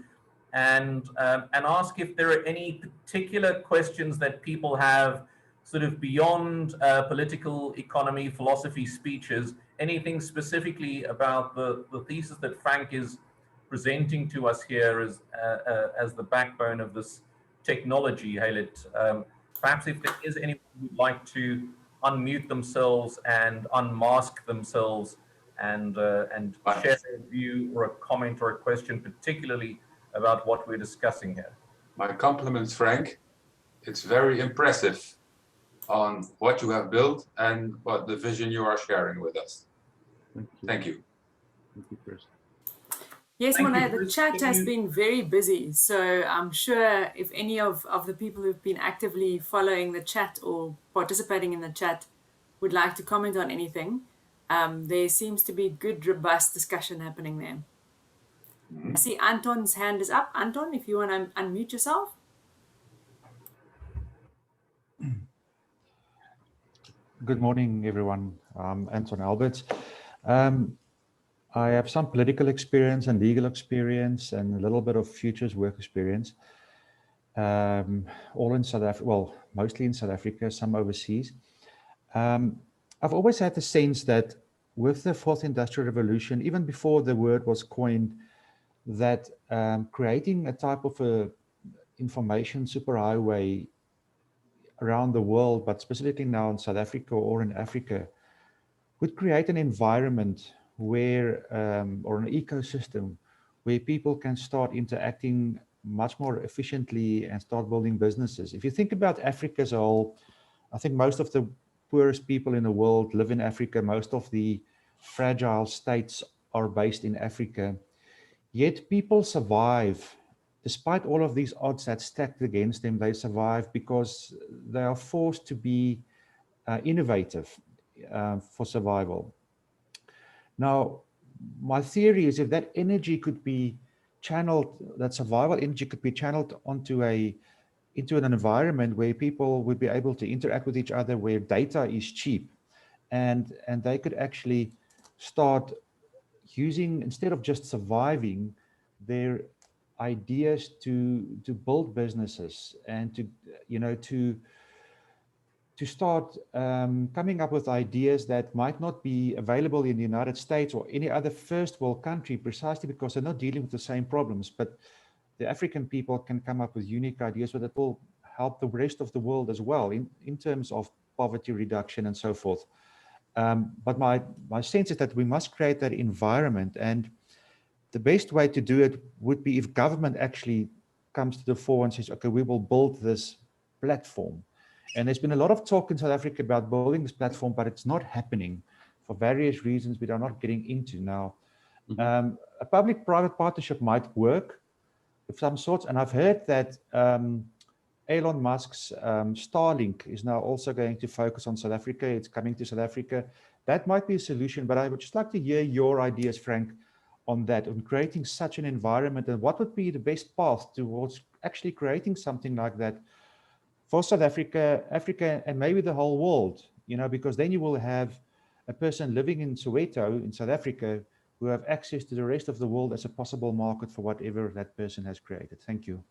and ask if there are any particular questions that people have sort of beyond political economy, philosophy speeches, anything specifically about the thesis that Frank is presenting to us here as the backbone of this technology, Halit. Perhaps if there is anyone who'd like to unmute themselves and unmask themselves and share a view or a comment or a question, particularly about what we're discussing here. My compliments, Frank. It's very impressive on what you have built and what the vision you are sharing with us. Thank you. Thank you, Chris. Yes, Monet, the chat has been very busy. So I'm sure if any of the people who've been actively following the chat or participating in the chat would like to comment on anything, there seems to be good, robust discussion happening there. I see Anton's hand is up. Anton, if you want to unmute yourself. Good morning, everyone. I'm Anton Alberts. I have some political experience and legal experience and a little bit of futures work experience, all in South Africa, well, mostly in South Africa, some overseas. I've always had the sense that with the fourth industrial revolution, even before the word was coined, that creating a type of a information superhighway around the world, but specifically now in South Africa or in Africa, would create an environment where, or an ecosystem where people can start interacting much more efficiently and start building businesses. If you think about Africa as a whole, I think most of the poorest people in the world live in Africa. Most of the fragile states are based in Africa. Yet people survive. Despite all of these odds that stacked against them, they survive because they are forced to be innovative for survival. Now, my theory is if that energy could be channeled, that survival energy could be channeled into an environment where people would be able to interact with each other, where data is cheap, and they could actually start using, instead of just surviving, their ideas to build businesses and to start coming up with ideas that might not be available in the United States or any other first world country, precisely because they're not dealing with the same problems. But the African people can come up with unique ideas that will help the rest of the world as well in terms of poverty reduction and so forth. But my sense is that we must create that environment, and the best way to do it would be if government actually comes to the fore and says, okay, we will build this platform. And there's been a lot of talk in South Africa about building this platform, but it's not happening for various reasons we are not getting into now. A public-private partnership might work of some sorts, and I've heard that Elon Musk's Starlink is now also going to focus on South Africa. It's coming to South Africa. That might be a solution, but I would just like to hear your ideas, Frank, on that, on creating such an environment, and what would be the best path towards actually creating something like that for South Africa, Africa, and maybe the whole world. you know, because then you will have a person living in Soweto in South Africa who have access to the rest of the world as a possible market for whatever that person has created. Thank you.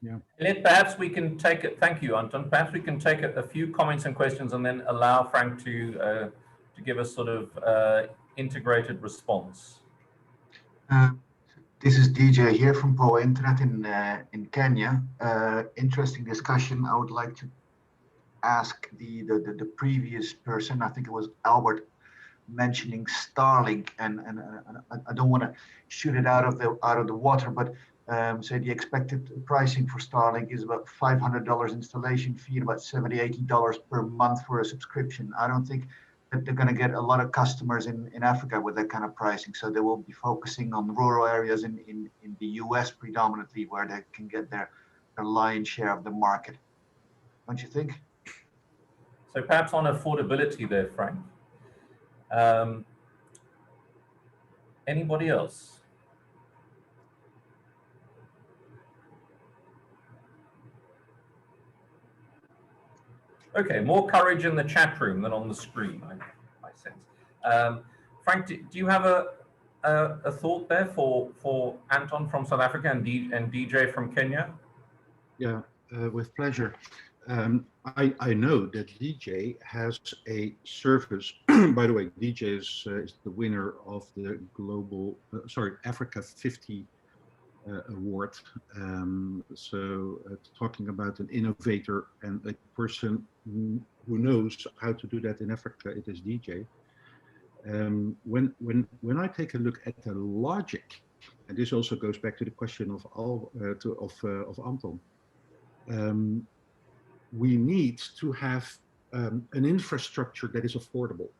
Yeah. And perhaps we can take it. Thank you, Anton. Perhaps we can take a few comments and questions, and then allow Frank to give a sort of integrated response. This is DJ here from Poa Internet in Kenya. Interesting discussion. I would like to ask the previous person. I think it was Albert, mentioning Starlink, and I don't want to shoot it out of the water, but say the expected pricing for Starlink is about $500 installation fee, about $70-80 per month for a subscription. I don't think that they're going to get a lot of customers in Africa with that kind of pricing, so they will be focusing on rural areas in the US predominantly, where they can get their lion's share of the market. Don't you think? So perhaps on affordability there, Frank. Anybody else? Okay, more courage in the chat room than on the screen, I sense. Frank, do you have a thought there for Anton from South Africa and DJ from Kenya? Yeah, with pleasure. I know that DJ has a service. By the way, DJ is the winner of the global, Africa 50 award. Talking about an innovator and a person who knows how to do that in Africa, it is DJ. When I take a look at the logic, and this also goes back to the question of Anton. We need to have an infrastructure that is affordable.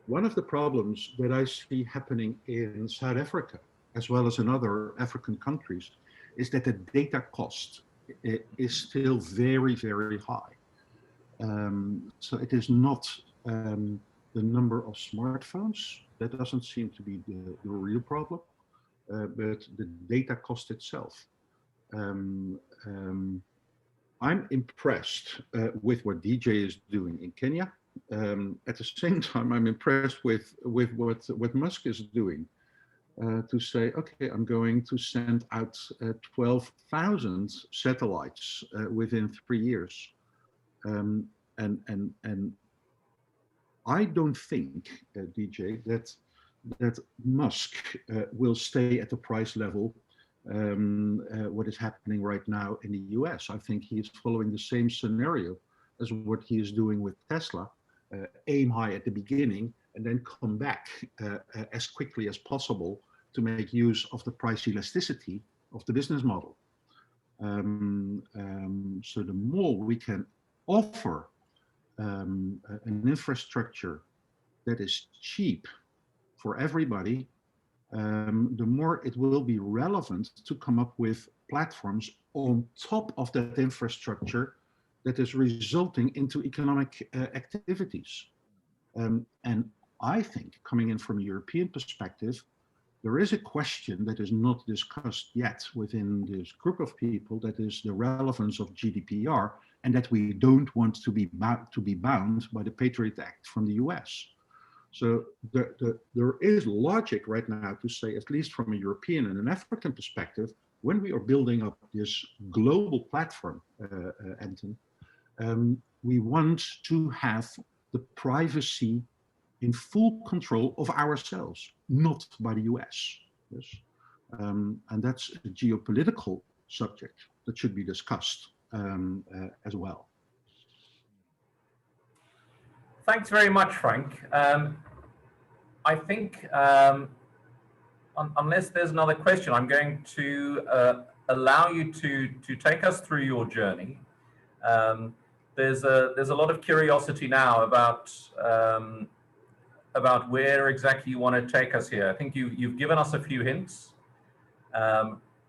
One of the problems that I see happening in South Africa, as well as in other African countries, is that the data cost is still very, very high. So it is not the number of smartphones. That doesn't seem to be the real problem, but the data cost itself. I'm impressed with what DJ is doing in Kenya. At the same time, I'm impressed with what Musk is doing to say, okay, I'm going to send out 12,000 satellites within 3 years. And I don't think, DJ, that Musk will stay at the price level what is happening right now in the US. I think he is following the same scenario as what he is doing with Tesla. Aim high at the beginning and then come back as quickly as possible to make use of the price elasticity of the business model. So the more we can offer an infrastructure that is cheap for everybody, the more it will be relevant to come up with platforms on top of that infrastructure that is resulting into economic activities. And I think, coming in from a European perspective, there is a question that is not discussed yet within this group of people, that is the relevance of GDPR, and that we don't want to be bound by the Patriot Act from the US. So there is logic right now to say, at least from a European and an African perspective, when we are building up this global platform, Anton, we want to have the privacy in full control of ourselves, not by the US. Yes. And that's a geopolitical subject that should be discussed as well. Thanks very much, Frank. I think, unless there's another question, I'm going to allow you to take us through your journey. There's a lot of curiosity now about where exactly you want to take us here. I think you've given us a few hints.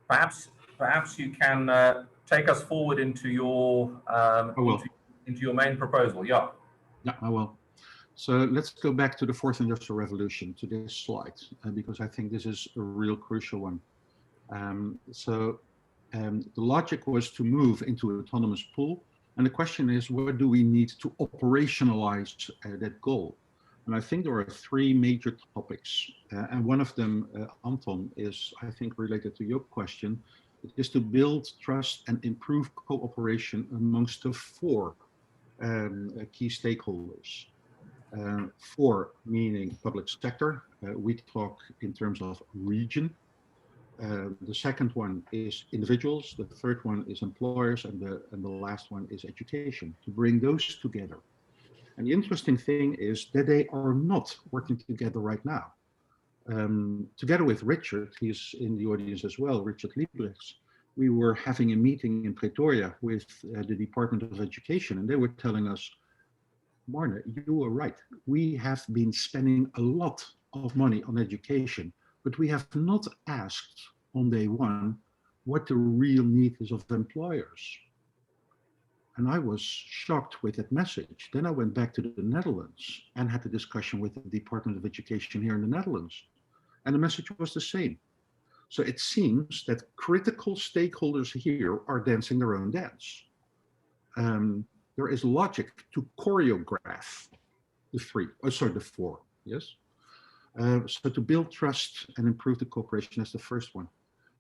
Perhaps you can take us forward into your into your main proposal. Yeah. Yeah, I will. So let's go back to the fourth industrial revolution, to this slide, because I think this is a real crucial one. The logic was to move into an autonomous pool And the question is, what do we need to operationalize that goal? And I think there are three major topics. And one of them, Anton, is, I think, related to your question. It is to build trust and improve cooperation amongst the four key stakeholders. Four meaning public sector. We talk in terms of region. The second one is individuals. The third one is employers, and the last one is education. To bring those together. And the interesting thing is that they are not working together right now. Together with Richard, he's in the audience as well, Richard Liebrechts, we were having a meeting in Pretoria with the Department of Education, and they were telling us, Marne, you were right. We have been spending a lot of money on education, but we have not asked on day one what the real need is of employers. And I was shocked with that message. Then I went back to the Netherlands and had a discussion with the Department of Education here in the Netherlands. And the message was the same. So it seems that critical stakeholders here are dancing their own dance. There is logic to choreograph the four, yes? So to build trust and improve the cooperation is the first one.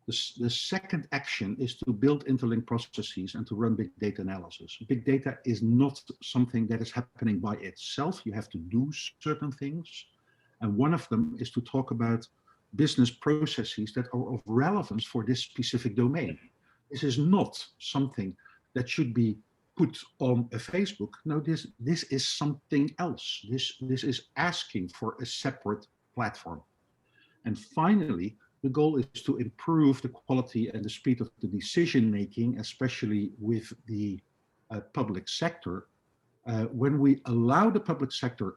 The second action is to build interlinked processes and to run big data analysis. Big data is not something that is happening by itself. You have to do certain things. And one of them is to talk about business processes that are of relevance for this specific domain. This is not something that should be put on a Facebook. No, this is something else. This is asking for a separate platform. And finally, the goal is to improve the quality and the speed of the decision making, especially with the public sector. When we allow the public sector,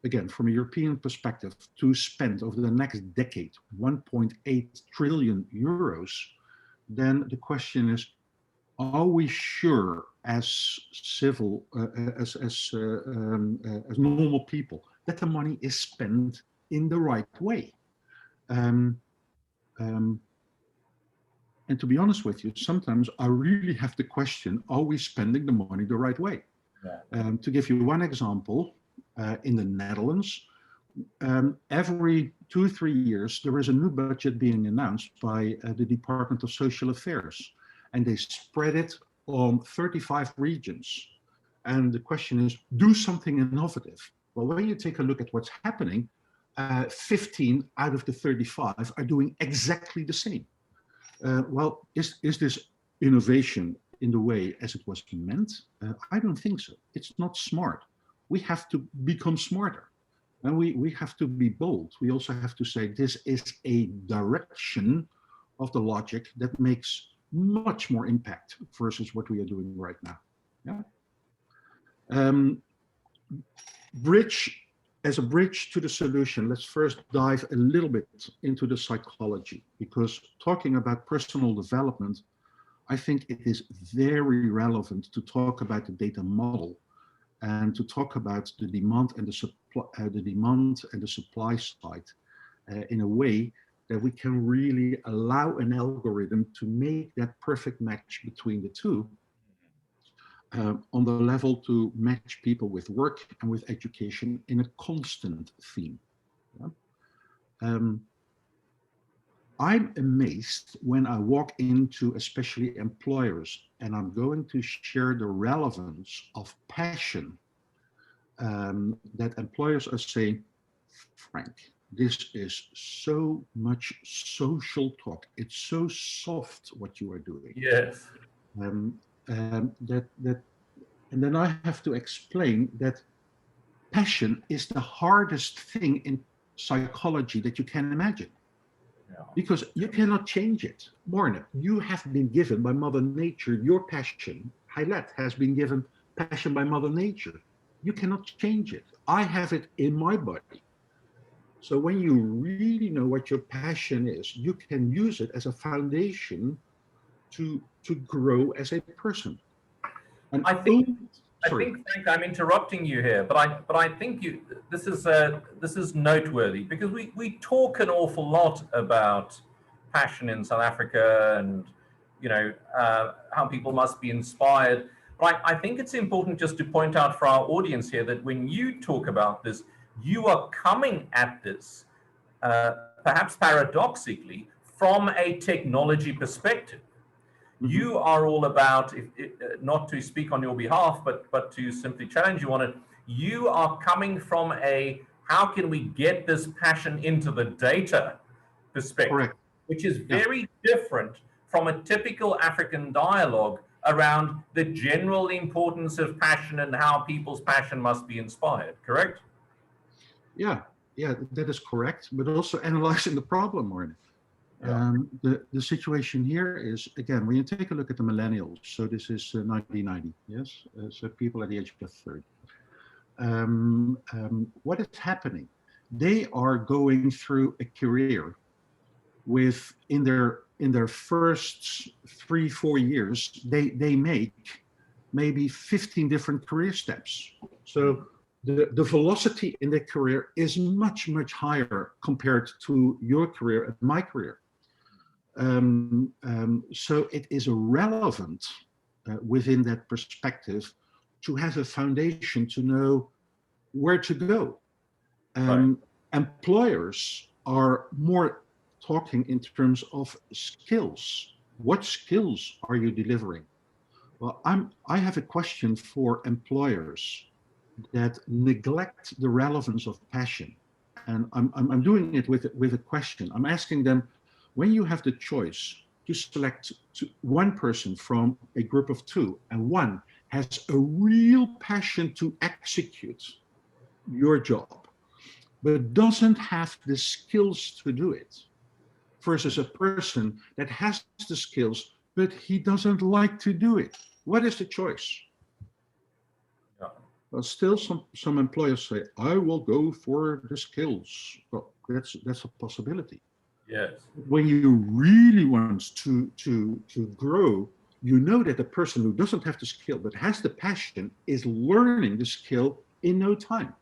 again, from a European perspective, to spend over the next decade 1.8 trillion euros, then the question is, are we sure as normal people that the money is spent in the right way? And to be honest with you, sometimes I really have to question, are we spending the money the right way? Yeah. To give you one example, in the Netherlands, every 2 or 3 years, there is a new budget being announced by the Department of Social Affairs, and they spread it on 35 regions. And the question is, do something innovative. Well, when you take a look at what's happening, 15 out of the 35 are doing exactly the same. Well, is this innovation in the way as it was meant? I don't think so. It's not smart. We have to become smarter, and we have to be bold. We also have to say this is a direction of the logic that makes much more impact versus what we are doing right now. Yeah. As a bridge to the solution, let's first dive a little bit into the psychology, because talking about personal development, I think it is very relevant to talk about the data model and to talk about the demand and the supply side in a way that we can really allow an algorithm to make that perfect match between the two. On the level to match people with work and with education in a constant theme. Yeah? I'm amazed when I walk into especially employers, and I'm going to share the relevance of passion, that employers are saying, Frank, this is so much social talk. It's so soft what you are doing. Yes. And then I have to explain that passion is the hardest thing in psychology that you can imagine. Yeah. Because you cannot change it. Morne, you have been given by Mother Nature your passion. Hailet has been given passion by Mother Nature. You cannot change it. I have it in my body. So when you really know what your passion is, you can use it as a foundation to grow as a person. And I think, Frank, I'm interrupting you here, but I think this is noteworthy, because we talk an awful lot about passion in South Africa and how people must be inspired, Right. I think it's important just to point out for our audience here that when you talk about this, you are coming at this, perhaps paradoxically, from a technology perspective. You are all about, not to speak on your behalf, but to simply challenge you on it, you are coming from a, how can we get this passion into the data perspective, Correct. which is very different from a typical African dialogue around the general importance of passion and how people's passion must be inspired, correct? Yeah, that is correct, but also analyzing the problem, Martin. The situation here is, again, when you take a look at the millennials, so this is 1990, yes, so people at the age of 30. What is happening? They are going through a career with, in their first 3-4 years, they make maybe 15 different career steps. So the velocity in their career is much, much higher compared to your career and my career. So it is relevant within that perspective to have a foundation to know where to go. Employers are more talking in terms of skills. What skills are you delivering? Well, I have a question for employers that neglect the relevance of passion. And I'm doing it with a question. I'm asking them, when you have the choice to select one person from a group of 2, and one has a real passion to execute your job, but doesn't have the skills to do it, versus a person that has the skills, but he doesn't like to do it. What is the choice? Well, still some employers say, I will go for the skills. Well, that's a possibility. Yes. When you really want to grow, you know that the person who doesn't have the skill but has the passion is learning the skill in no time.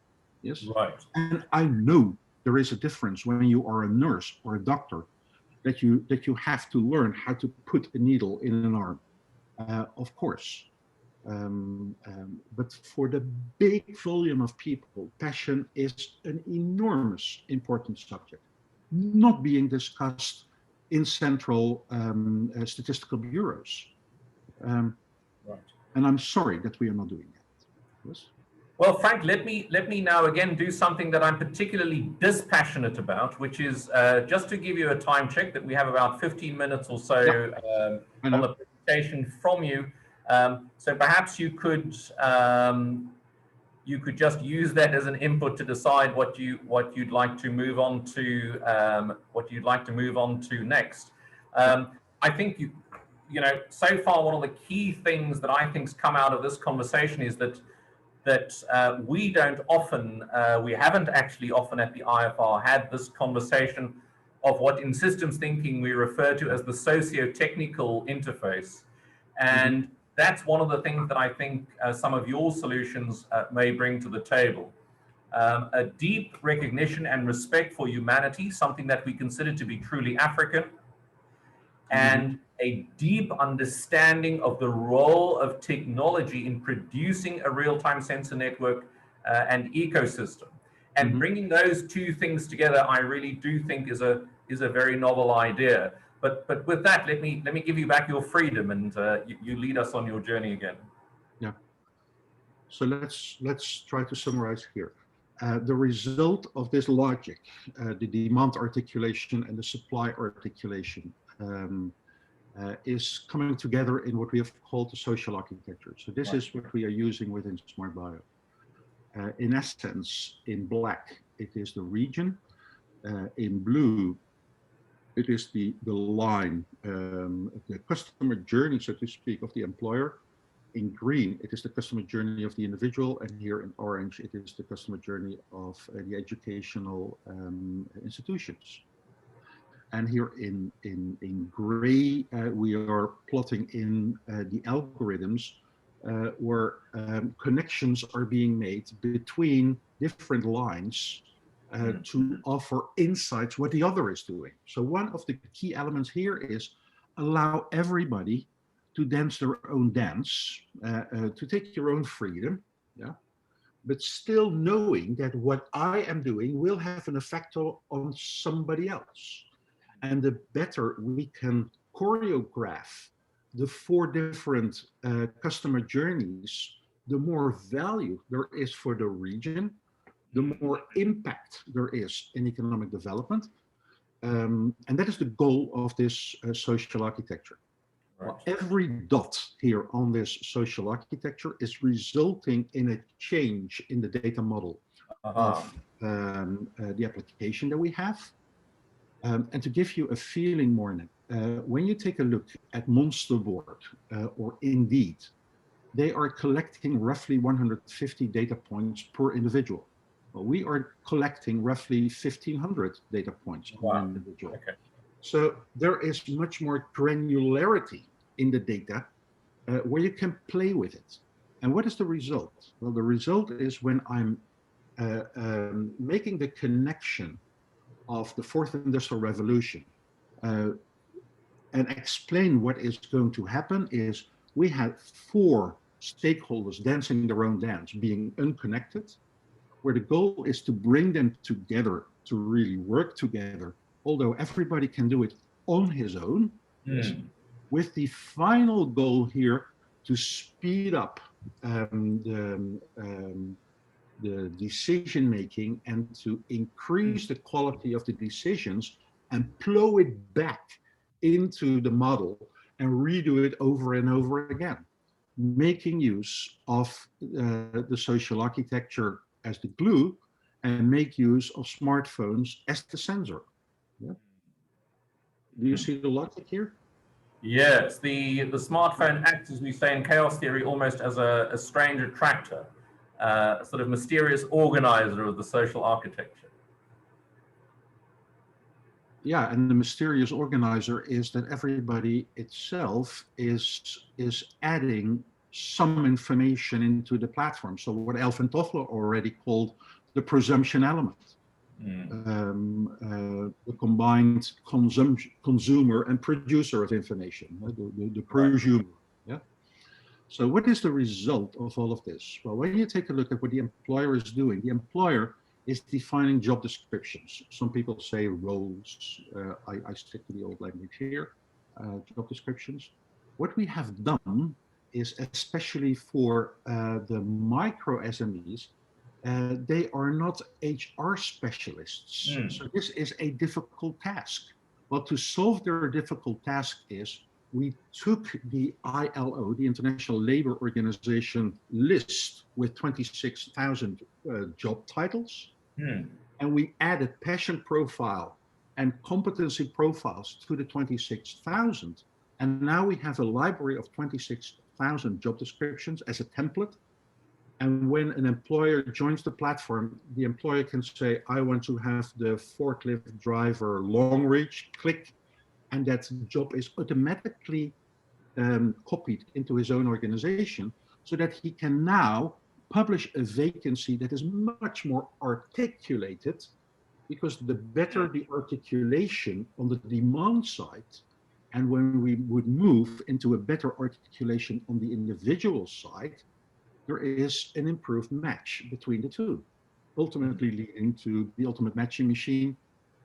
Yes. Right. And I know there is a difference when you are a nurse or a doctor, that you have to learn how to put a needle in an arm, of course. But for the big volume of people, passion is an enormous important subject, not being discussed in central statistical bureaus. And I'm sorry that we are not doing that. Yes? Well, Frank, let me now again do something that I'm particularly dispassionate about, which is just to give you a time check that we have about 15 minutes or so on the presentation from you. So perhaps you could just use that as an input to decide what you'd like to move on to next. I think you know, so far one of the key things that I think's come out of this conversation is that we haven't actually often at the IFR had this conversation of what in systems thinking we refer to as the socio-technical interface. And that's one of the things that I think some of your solutions may bring to the table. A deep recognition and respect for humanity, something that we consider to be truly African, and a deep understanding of the role of technology in producing a real-time sensor network and ecosystem. And bringing those two things together, I really do think is a very novel idea. But with that, let me give you back your freedom, and you lead us on your journey again. Yeah. So let's try to summarize here. The result of this logic, the demand articulation and the supply articulation, is coming together in what we have called the social architecture. So this is what we are using within SMRT.bio. In essence, in black, it is the region. In blue, it is the line, the customer journey, so to speak, of the employer. In green, it is the customer journey of the individual, and here in orange, it is the customer journey of the educational institutions. And here in gray, we are plotting in the algorithms where connections are being made between different lines to offer insights what the other is doing. So one of the key elements here is allow everybody to dance their own dance, to take your own freedom, yeah, but still knowing that what I am doing will have an effect on somebody else. And the better we can choreograph the 4 different customer journeys, the more value there is for the region, the more impact there is in economic development. And that is the goal of this social architecture. Right. Well, every dot here on this social architecture is resulting in a change in the data model of the application that we have. And to give you a feeling more, when you take a look at Monsterboard or Indeed, they are collecting roughly 150 data points per individual. Well, we are collecting roughly 1,500 data points on an individual. Okay. So there is much more granularity in the data where you can play with it. And what is the result? Well, the result is when I'm making the connection of the 4th Industrial Revolution and explain what is going to happen is we have 4 stakeholders dancing their own dance, being unconnected, where the goal is to bring them together to really work together, although everybody can do it on his own, with the final goal here to speed up the decision making and to increase the quality of the decisions and plow it back into the model and redo it over and over again, making use of the social architecture as the glue and make use of smartphones as the sensor. Yeah. Do you see the logic here? Yes, the smartphone acts, as we say in chaos theory, almost as a strange attractor, a sort of mysterious organizer of the social architecture. Yeah, and the mysterious organizer is that everybody itself is adding some information into the platform. So what Alvin Toffler already called the presumption element, the combined consumer and producer of information, the presumer. Yeah. So what is the result of all of this? Well, when you take a look at what the employer is doing, the employer is defining job descriptions. Some people say roles. I stick to the old language here, job descriptions. What we have done is, especially for the micro SMEs, they are not HR specialists. So this is a difficult task. Well, to solve their difficult task is we took the ILO, the International Labour Organization list with 26,000 job titles, and we added passion profile and competency profiles to the 26,000. And now we have a library of 26,000 job descriptions as a template. And when an employer joins the platform, the employer can say, I want to have the forklift driver long reach, click, and that job is automatically copied into his own organization so that he can now publish a vacancy that is much more articulated, because the better the articulation on the demand side, and when we would move into a better articulation on the individual side, there is an improved match between the two, ultimately leading to the ultimate matching machine,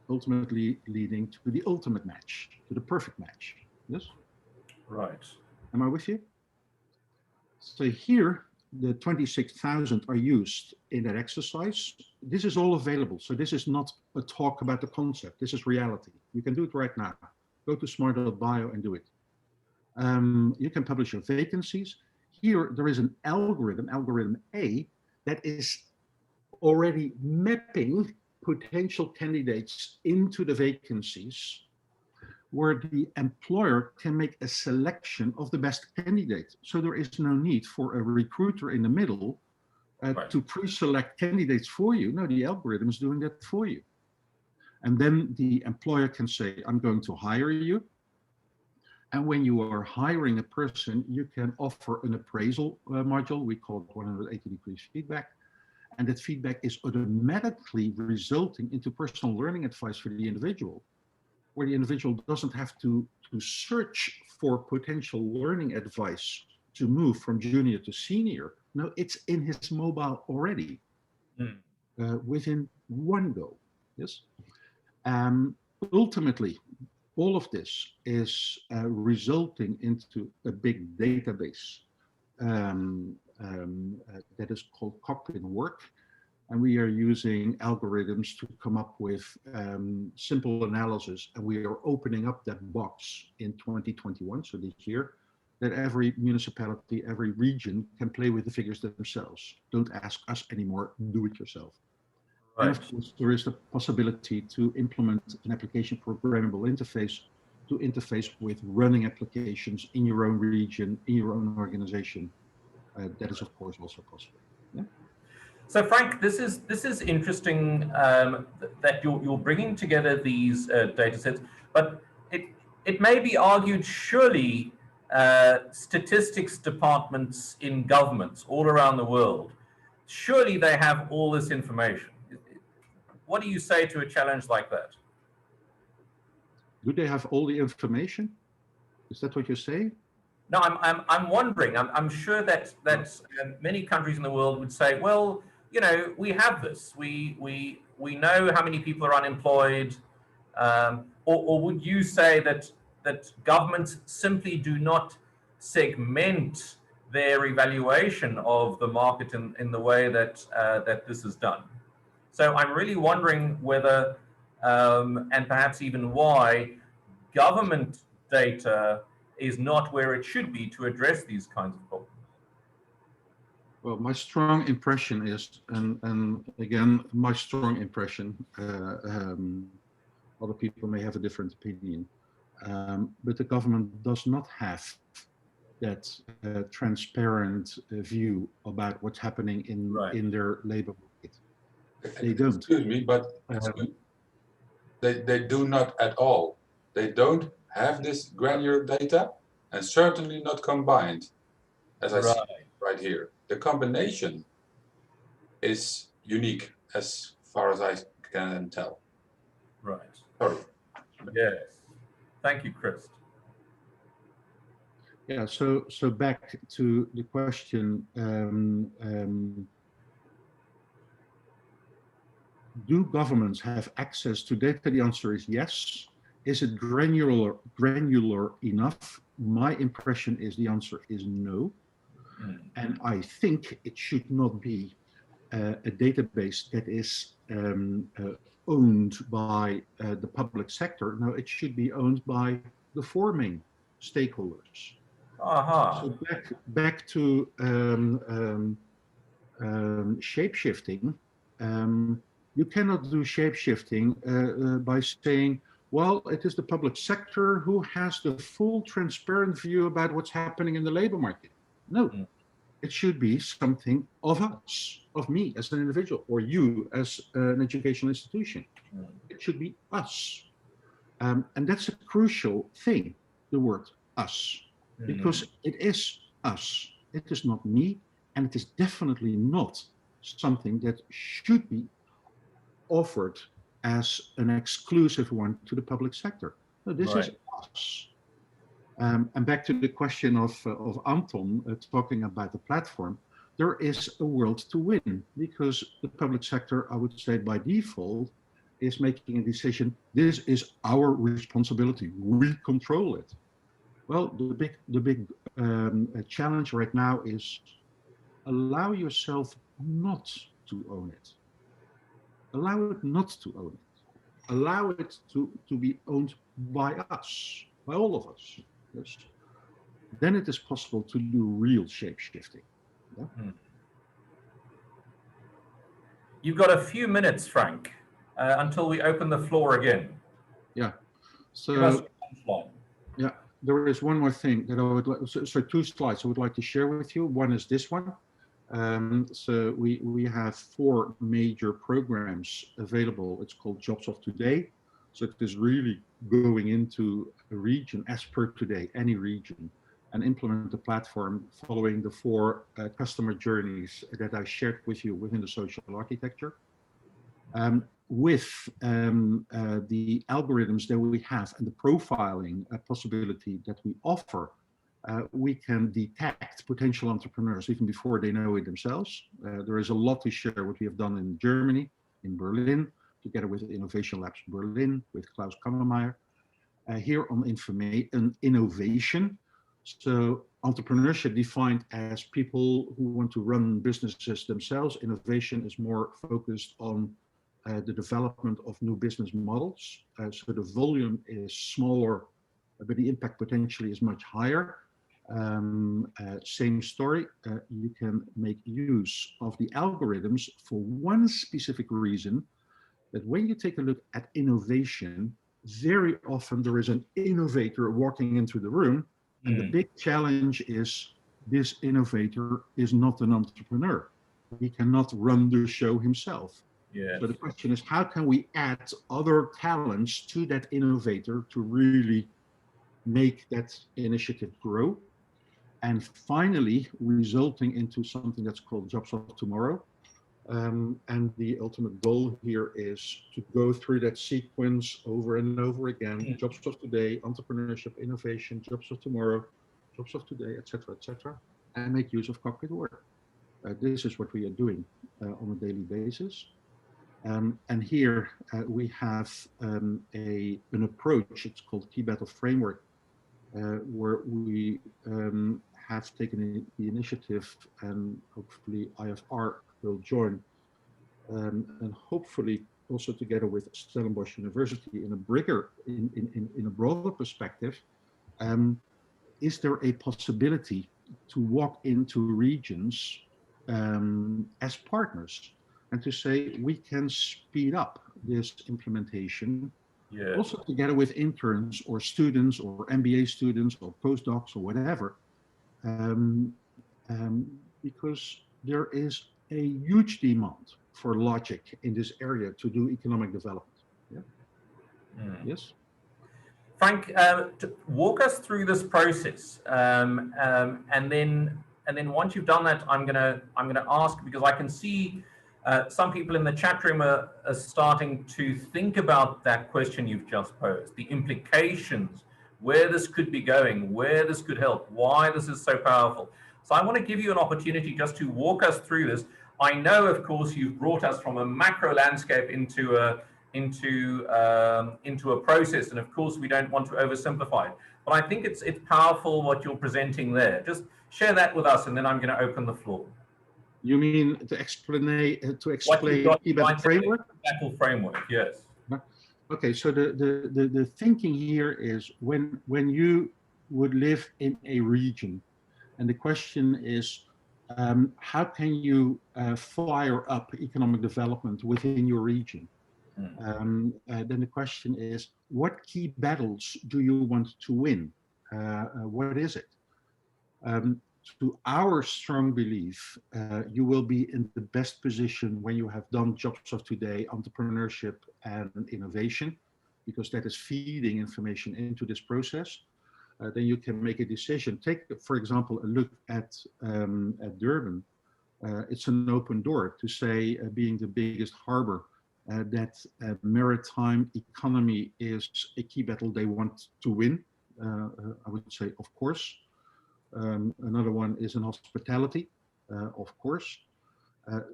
ultimately leading to the ultimate match, to the perfect match. Yes? Right. Am I with you? So here, the 26,000 are used in that exercise. This is all available. So this is not a talk about the concept. This is reality. You can do it right now. Go to SMRT.bio and do it. You can publish your vacancies. Here, there is an algorithm A, that is already mapping potential candidates into the vacancies, where the employer can make a selection of the best candidate. So there is no need for a recruiter in the middle to pre-select candidates for you. No, the algorithm is doing that for you. And then the employer can say, I'm going to hire you. And when you are hiring a person, you can offer an appraisal module. We call it 180 degrees feedback. And that feedback is automatically resulting into personal learning advice for the individual, where the individual doesn't have to search for potential learning advice to move from junior to senior. No, it's in his mobile already, within one go. Yes. Ultimately, all of this is resulting into a big database that is called Colloquium work. And we are using algorithms to come up with simple analysis. And we are opening up that box in 2021, so this year, that every municipality, every region can play with the figures themselves. Don't ask us anymore, do it yourself. Right. And of course, there is the possibility to implement an application programmable interface to interface with running applications in your own region, in your own organization. That is, of course, also possible. Yeah. So, Frank, this is interesting that you're bringing together these data sets, but it may be argued surely statistics departments in governments all around the world, surely they have all this information. What do you say to a challenge like that? Do they have all the information? Is that what you're saying? No, I'm wondering. I'm sure that many countries in the world would say, well, you know, we have this. We know how many people are unemployed, or would you say that governments simply do not segment their evaluation of the market in the way that that this is done? So I'm really wondering whether, and perhaps even why, government data is not where it should be to address these kinds of problems. Well, my strong impression is, and again, my strong impression, other people may have a different opinion, but the government does not have that transparent view about what's happening in their labor market. They don't. Excuse me, but they do not at all. They don't have this granular data, and certainly not combined, as I see right here. The combination is unique as far as I can tell. Right. Sorry. Yes. Thank you, Chris. Yeah, so back to the question, do governments have access to data? The answer is yes. Is it granular enough? My impression is the answer is no. And I think it should not be a database that is owned by the public sector. No, it should be owned by the four main stakeholders. So back to shape-shifting. You cannot do shape-shifting by saying, well, it is the public sector who has the full transparent view about what's happening in the labor market. No, it should be something of us, of me as an individual, or you as an educational institution. It should be us. And that's a crucial thing, the word us, because it is us. It is not me, and it is definitely not something that should be offered as an exclusive one to the public sector. No, this is us. And back to the question of Anton talking about the platform, there is a world to win, because the public sector, I would say by default, is making a decision. This is our responsibility. We control it. Well, the big challenge right now is allow yourself not to own it. Allow it not to own it. Allow it to be owned by us, by all of us. Yes. Then it is possible to do real shape-shifting. Yeah? You've got a few minutes, Frank, until we open the floor again. Yeah. So yeah, there is one more thing that I would like. So two slides I would like to share with you. One is this one. So we have 4 major programs available. It's called Jobs of Today. So it is really going into a region as per today, any region, and implement the platform following the 4 customer journeys that I shared with you within the social architecture. with the algorithms that we have and the profiling possibility that we offer, we can detect potential entrepreneurs even before they know it themselves. There is a lot to share what we have done in Germany, in Berlin, together with Innovation Labs Berlin, with Klaus Kammermeier, here on innovation. So entrepreneurship defined as people who want to run businesses themselves. Innovation is more focused on the development of new business models. So the volume is smaller, but the impact potentially is much higher. Same story, you can make use of the algorithms for one specific reason, that when you take a look at innovation, very often there is an innovator walking into the room, and the big challenge is this innovator is not an entrepreneur. He cannot run the show himself. So the question is, how can we add other talents to that innovator to really make that initiative grow? And finally, resulting into something that's called Jobs of Tomorrow. And the ultimate goal here is to go through that sequence over and over again. Jobs of today, entrepreneurship, innovation, jobs of tomorrow, jobs of today, etc., and make use of cockpit work. This is what we are doing on a daily basis. And here we have an approach, it's called Key Battle Framework, where we have taken the initiative, and hopefully IFR will join, and hopefully also together with Stellenbosch University in a broader perspective. Is there a possibility to walk into regions as partners and to say we can speed up this implementation, also together with interns or students or MBA students or postdocs or whatever, because there is a huge demand for logic in this area to do economic development. Yes. Frank, walk us through this process, and then once you've done that, I'm gonna ask, because I can see some people in the chat room are starting to think about that question you've just posed, the implications, where this could be going, where this could help, why this is so powerful. So I want to give you an opportunity just to walk us through this. I know, of course, you've brought us from a macro landscape into a process, and of course we don't want to oversimplify it. But I think it's powerful what you're presenting there. Just share that with us, and then I'm going to open the floor. You mean to explain Key Battle Framework? Battle Framework, yes. Okay, so the thinking here is when you would live in a region, and the question is, how can you fire up economic development within your region? Then the question is, what key battles do you want to win? What is it? To our strong belief, you will be in the best position when you have done jobs of today, entrepreneurship and innovation, because that is feeding information into this process. Then you can make a decision. Take, for example, a look at Durban. It's an open door to say, being the biggest harbor, that maritime economy is a key battle they want to win. I would say, of course. Another one is in hospitality, of course.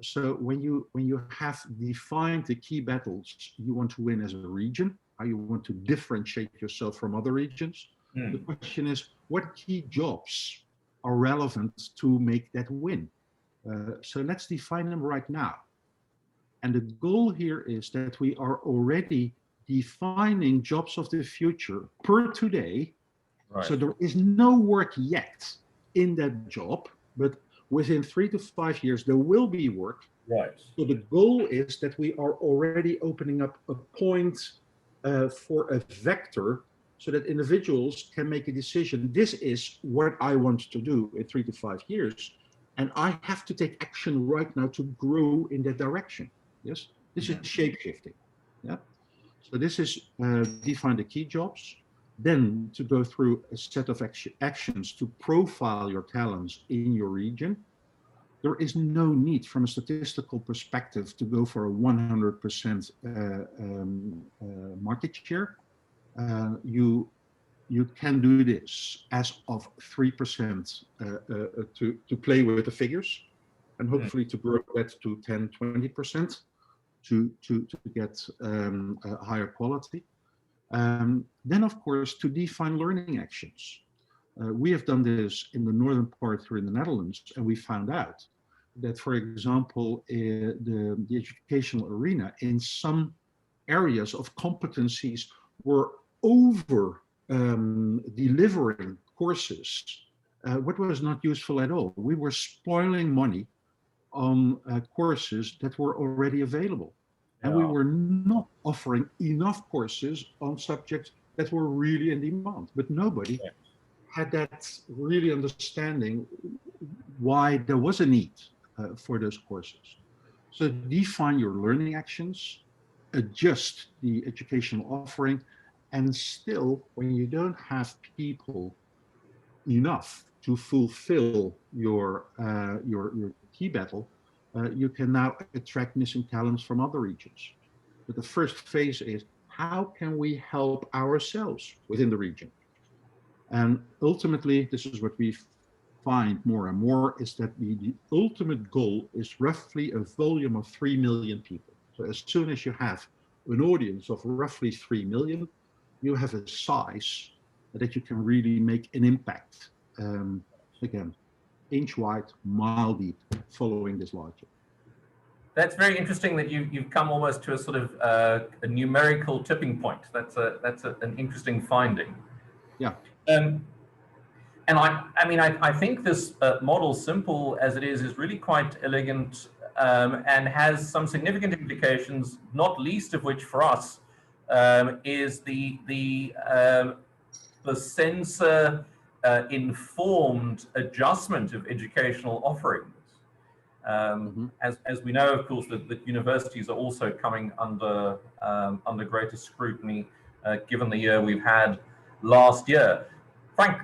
So when you have defined the key battles you want to win as a region, how you want to differentiate yourself from other regions, the question is, what key jobs are relevant to make that win? So let's define them right now. And the goal here is that we are already defining jobs of the future per today. Right. So there is no work yet in that job, but within 3 to 5 years, there will be work. Right. So the goal is that we are already opening up a point for a vector so that individuals can make a decision. This is what I want to do in 3 to 5 years. And I have to take action right now to grow in that direction. Yes, this is shape shifting. Yeah. So this is define the key jobs. Then to go through a set of actions to profile your talents in your region. there is no need from a statistical perspective to go for a 100% market share. You can do this as of 3% to play with the figures, and hopefully to grow that to 10, 20% to get a higher quality. Then, of course, to define learning actions. We have done this in the northern part here in the Netherlands, and we found out that, for example, the educational arena in some areas of competencies were over delivering courses, what was not useful at all. We were spoiling money on courses that were already available. And we were not offering enough courses on subjects that were really in demand, but nobody had that really understanding why there was a need for those courses. So define your learning actions, adjust the educational offering, and still, when you don't have people enough to fulfill your key battle, you can now attract missing talents from other regions. But the first phase is, how can we help ourselves within the region? And ultimately, this is what we find more and more, is that the ultimate goal is roughly a volume of 3 million people. So as soon as you have an audience of roughly 3 million, you have a size that you can really make an impact. Again, inch wide, mile deep, following this logic. That's very interesting that you've come almost to a sort of a numerical tipping point. That's an interesting finding. Yeah. And I think this model, simple as it is really quite elegant and has some significant implications, not least of which for us is the sensor informed adjustment of educational offerings. As we know, of course, that universities are also coming under greater scrutiny, given the year we've had last year. Frank,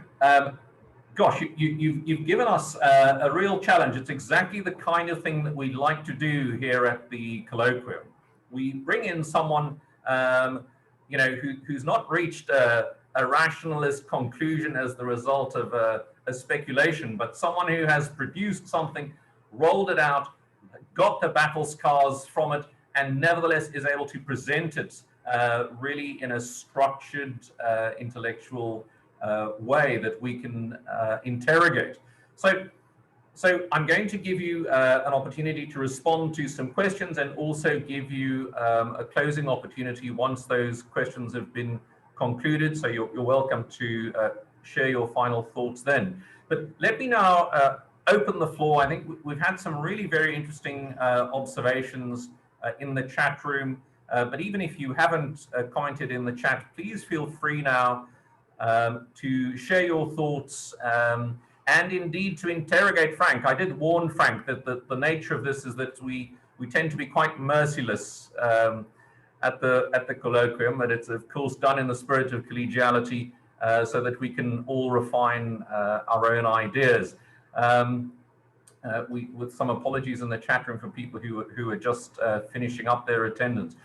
gosh, you've given us a real challenge. It's exactly the kind of thing that we like to do here at the Colloquium. We bring in someone, who's not reached a rationalist conclusion as the result of a speculation, but someone who has produced something, rolled it out, got the battle scars from it, and nevertheless is able to present it really in a structured, intellectual way that we can interrogate. So I'm going to give you an opportunity to respond to some questions, and also give you a closing opportunity once those questions have been concluded. So you're welcome to share your final thoughts then. But let me now open the floor. I think we've had some really very interesting observations in the chat room. But even if you haven't commented in the chat, please feel free now to share your thoughts and indeed to interrogate Frank. I did warn Frank that the nature of this is that we tend to be quite merciless at the Colloquium, but it's of course done in the spirit of collegiality so that we can all refine our own ideas. With some apologies in the chat room for people who are just finishing up their attendance.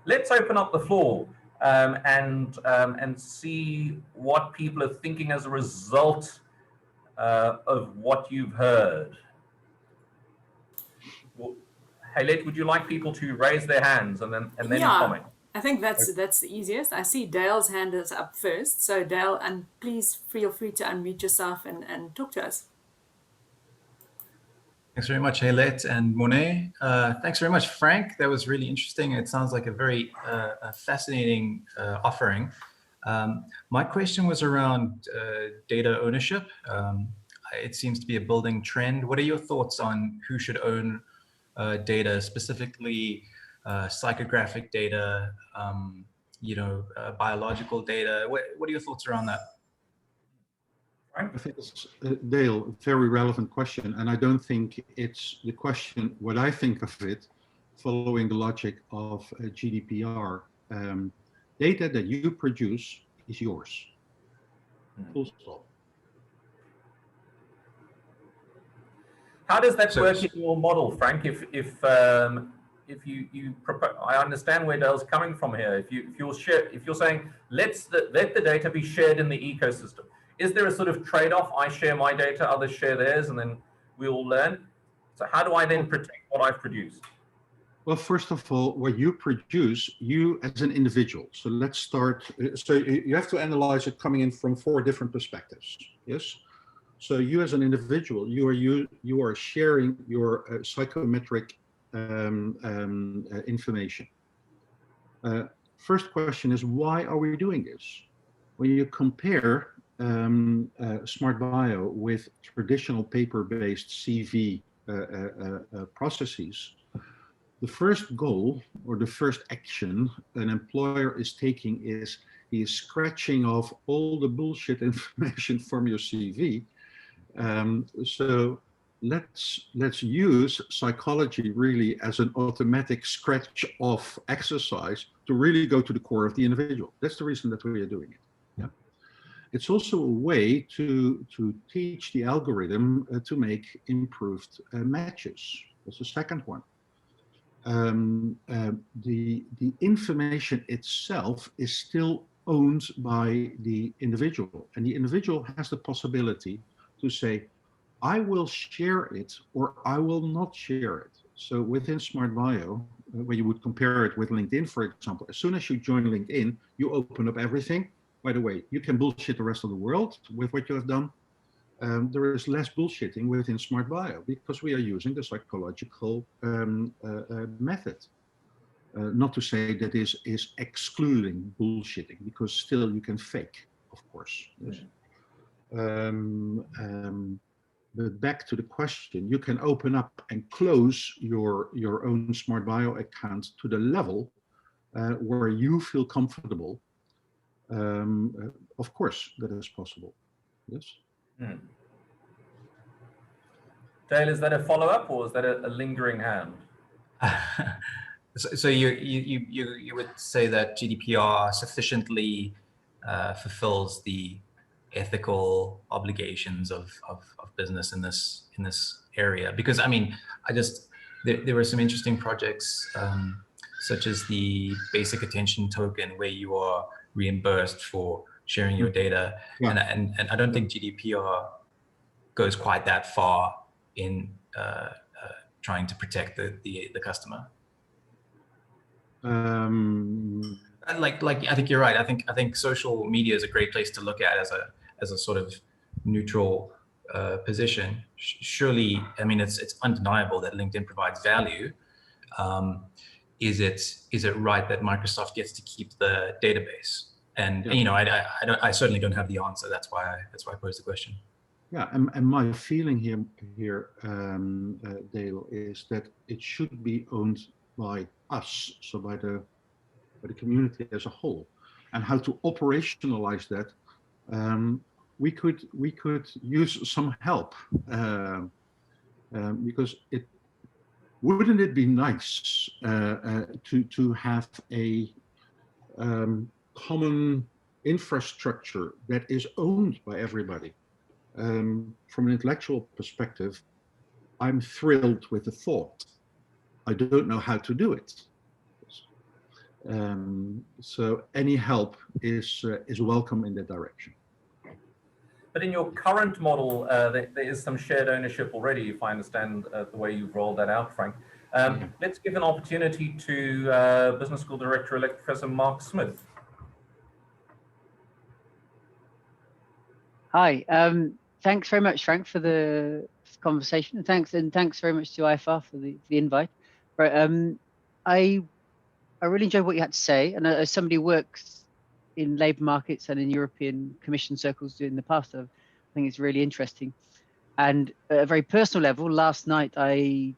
Let's open up the floor and see what people are thinking as a result of what you've heard. Well, Haylet, would you like people to raise their hands and then comment? I think that's the easiest. I see Dale's hand is up first. So Dale, and please feel free to unmute yourself and talk to us. Thanks very much, Haylet and Monet. Thanks very much, Frank. That was really interesting. It sounds like a very fascinating offering. My question was around data ownership. It seems to be a building trend. What are your thoughts on who should own data, specifically psychographic data, biological data? What are your thoughts around that? I think it's, Dale, a very relevant question, and I don't think it's the question, what I think of it, following the logic of GDPR, data that you produce is yours. Full stop. How does that So- work in your model, Frank? If you propose, I understand where Dale's coming from here. If you're saying let the data be shared in the ecosystem, is there a sort of trade-off? I share my data, others share theirs, and then we all learn. So how do I then protect what I've produced? Well, first of all, what you produce, you as an individual. So let's start. So you have to analyze it coming in from 4 different perspectives. Yes. So you as an individual, you are sharing your psychometric information. First question is, why are we doing this? When you compare SMRT.bio with traditional paper-based CV processes, the first goal or the first action an employer is taking is he is scratching off all the bullshit information from your CV. So let's use psychology really as an automatic scratch off exercise to really go to the core of the individual. That's the reason that we are doing it. Yeah. It's also a way to teach the algorithm to make improved matches. That's the second one. The information itself is still owned by the individual, and the individual has the possibility to say, I will share it or I will not share it. So within SMRT.bio, where you would compare it with LinkedIn, for example, as soon as you join LinkedIn, you open up everything. By the way, you can bullshit the rest of the world with what you have done. There is less bullshitting within SMRT.bio because we are using the psychological method. Not to say that this is excluding bullshitting, because still you can fake, of course. Yes. But back to the question, you can open up and close your own SMRT.bio account to the level where you feel comfortable. Of course, that is possible. Yes. Hmm. Dale, is that a follow-up or is that a lingering hand? So you would say that GDPR sufficiently fulfills the ethical obligations of business in this area? Because I mean, there were some interesting projects such as the basic attention token, where you are reimbursed for sharing your data, and I don't think GDPR goes quite that far in trying to protect the customer. Like I think you're right. I think social media is a great place to look at as a sort of neutral position. Surely, I mean, it's undeniable that LinkedIn provides value. Is it right that Microsoft gets to keep the database? And you know, I certainly don't have the answer. That's why I posed the question. Yeah, and my feeling here, Dale, is that it should be owned by us, so by the community as a whole. And how to operationalize that, we could use some help, because wouldn't it be nice to have a common infrastructure that is owned by everybody? From an intellectual perspective, I'm thrilled with the thought. I don't know how to do it. So any help is welcome in that direction. But in your current model, there is some shared ownership already, if I understand the way you've rolled that out, Frank. Let's give an opportunity to Business School Director-elect Professor Mark Smith. Hi. Thanks very much, Frank, for the conversation, and thanks very much to IFR for the invite. Right, I really enjoyed what you had to say, and as somebody who works in labour markets and in European Commission circles in the past, I think it's really interesting. And at a very personal level, last night I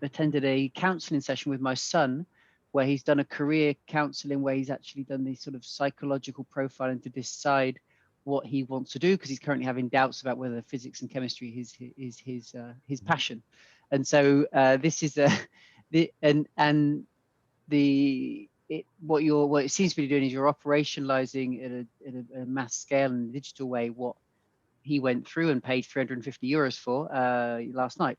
attended a counselling session with my son, where he's done a career counselling, where he's actually done the sort of psychological profiling to decide what he wants to do, because he's currently having doubts about whether physics and chemistry is his passion. And so this is what it seems to be doing is you're operationalizing at a mass scale and a digital way what he went through and paid 350 euros for last night.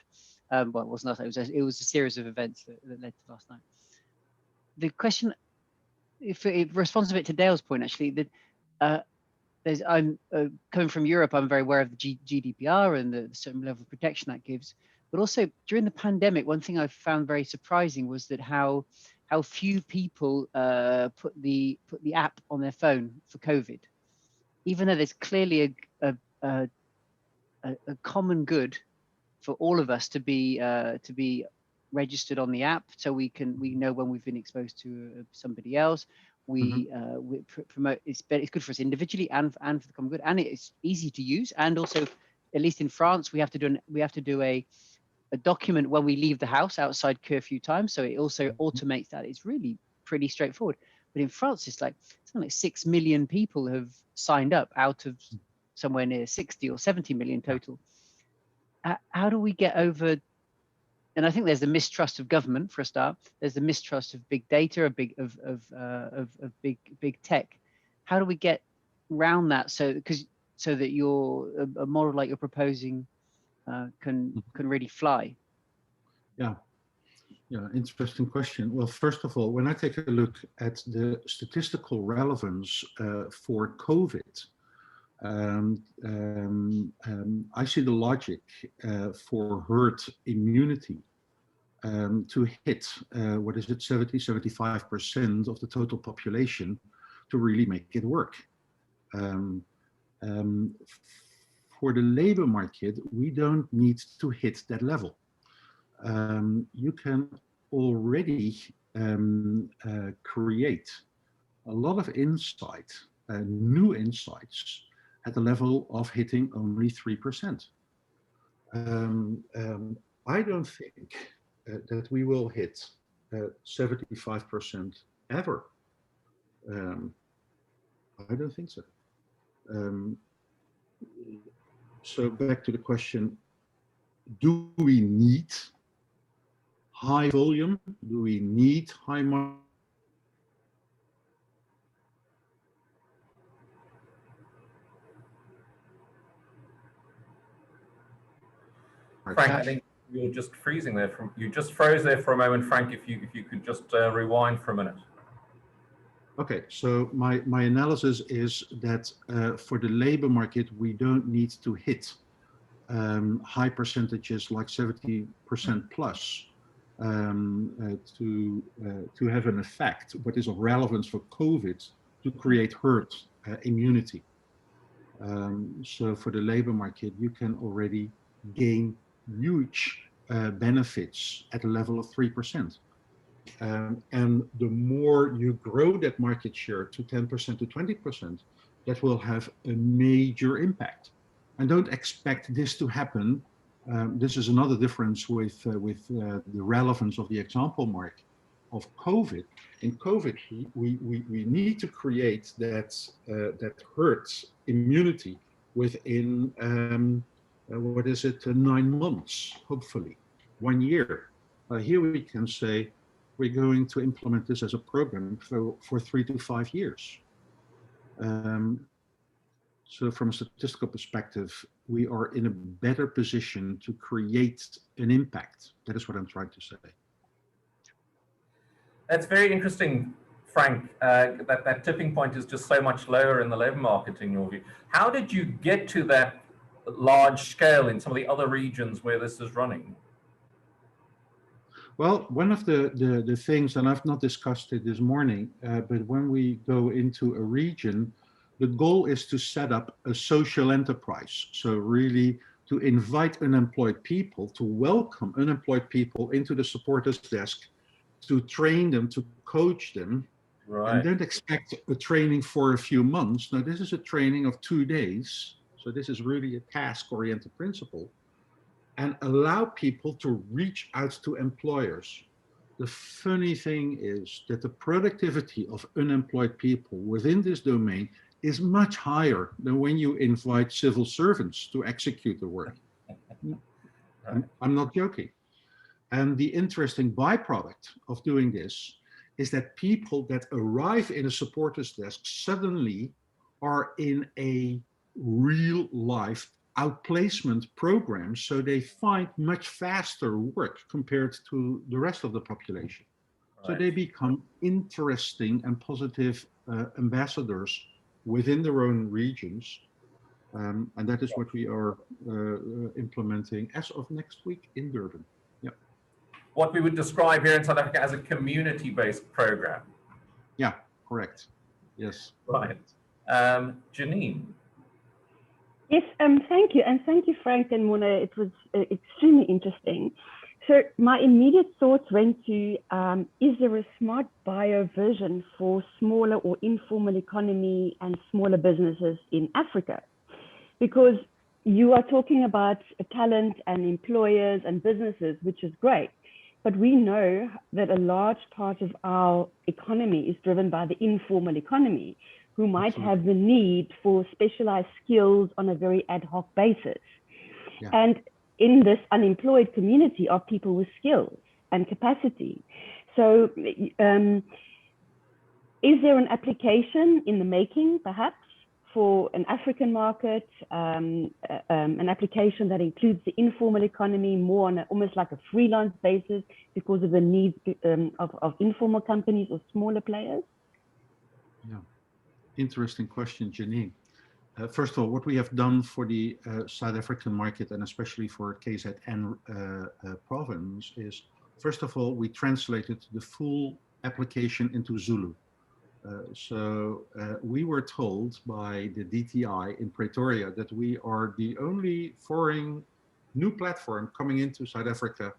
Well, it wasn't last night, it was a series of events that led to last night. The question, if it responds a bit to Dale's point, actually, that I'm coming from Europe, I'm very aware of the GDPR and the certain level of protection that gives. But also during the pandemic, one thing I found very surprising was that how few people put the app on their phone for COVID, even though there's clearly a common good for all of us to be registered on the app, so we know when we've been exposed to somebody else. We promote it's good for us individually and for the common good, and it's easy to use. And also, at least in France, we have to do a document when we leave the house outside curfew time, so it also automates that. It's really pretty straightforward. But in France, it's like something like 6 million people have signed up out of somewhere near 60 or 70 million total. How do we get over? And I think there's the mistrust of government for a start. There's the mistrust of big data, of big tech. How do we get around that so that a model like you're proposing can really fly? Yeah, interesting question. Well, first of all, when I take a look at the statistical relevance for COVID, I see the logic for herd immunity to hit, 70-75% of the total population to really make it work. For the labor market, we don't need to hit that level. You can already create a lot of insight, new insights, at the level of hitting only 3%. I don't think that we will hit 75% ever. I don't think so. So back to the question, do we need high volume? Do we need high margin? Frank, I think you're just freezing there. You just froze there for a moment, Frank. If you could just rewind for a minute. Okay, so my analysis is that for the labor market, we don't need to hit high percentages like 70% plus to have an effect, what is of relevance for COVID, to create herd immunity. So for the labor market, you can already gain huge benefits at a level of 3%. And the more you grow that market share to 10% to 20%, that will have a major impact. And don't expect this to happen. This is another difference with the relevance of the example, Mark, of COVID. In COVID, we need to create that herd immunity within 9 months, hopefully, 1 year. Here we can say we're going to implement this as a program for 3 to 5 years. So from a statistical perspective, we are in a better position to create an impact. That is what I'm trying to say. That's very interesting, Frank. That tipping point is just so much lower in the labor market, in your view. How did you get to that large scale in some of the other regions where this is running? Well, one of the things, and I've not discussed it this morning, but when we go into a region, the goal is to set up a social enterprise. So really to invite unemployed people, to welcome unemployed people into the supporters desk, to train them, to coach them, right. And don't expect a training for a few months. Now, this is a training of 2 days. So this is really a task-oriented principle, and allow people to reach out to employers. The funny thing is that the productivity of unemployed people within this domain is much higher than when you invite civil servants to execute the work. I'm not joking. And the interesting byproduct of doing this is that people that arrive in a supporters desk suddenly are in a real life outplacement programs, so they find much faster work compared to the rest of the population. Right. So they become interesting and positive ambassadors within their own regions. And that is what we are implementing as of next week in Durban. Yeah. What we would describe here in South Africa as a community-based program. Yeah, correct. Yes. Right. Janine. Yes, thank you. And thank you, Frank and Mona. It was extremely interesting. So my immediate thoughts went to, is there a SMRT.bio version for smaller or informal economy and smaller businesses in Africa? Because you are talking about talent and employers and businesses, which is great. But we know that a large part of our economy is driven by the informal economy, who might have the need for specialized skills on a very ad hoc basis. Yeah. And in this unemployed community are people with skills and capacity. So is there an application in the making, perhaps, for an African market, an application that includes the informal economy more on almost like a freelance basis because of the needs of informal companies or smaller players? Yeah. Interesting question, Janine. First of all, what we have done for the South African market, and especially for KZN province, is, first of all, we translated the full application into Zulu. So we were told by the DTI in Pretoria that we are the only foreign new platform coming into South Africa,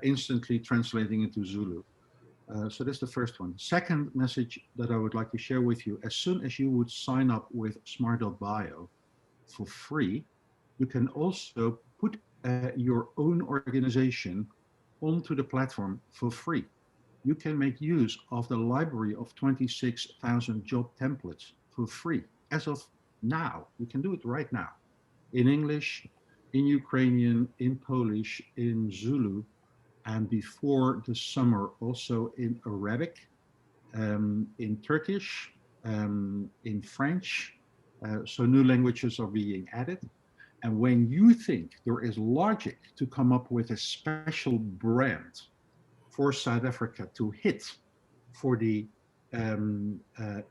instantly translating into Zulu. So that's the first one. Second message that I would like to share with you, as soon as you would sign up with SMRT.bio for free, you can also put your own organization onto the platform for free. You can make use of the library of 26,000 job templates for free. As of now, you can do it right now. In English, in Ukrainian, in Polish, in Zulu, and before the summer also in Arabic, in Turkish, in French. So new languages are being added. And when you think there is logic to come up with a special brand for South Africa to hit for the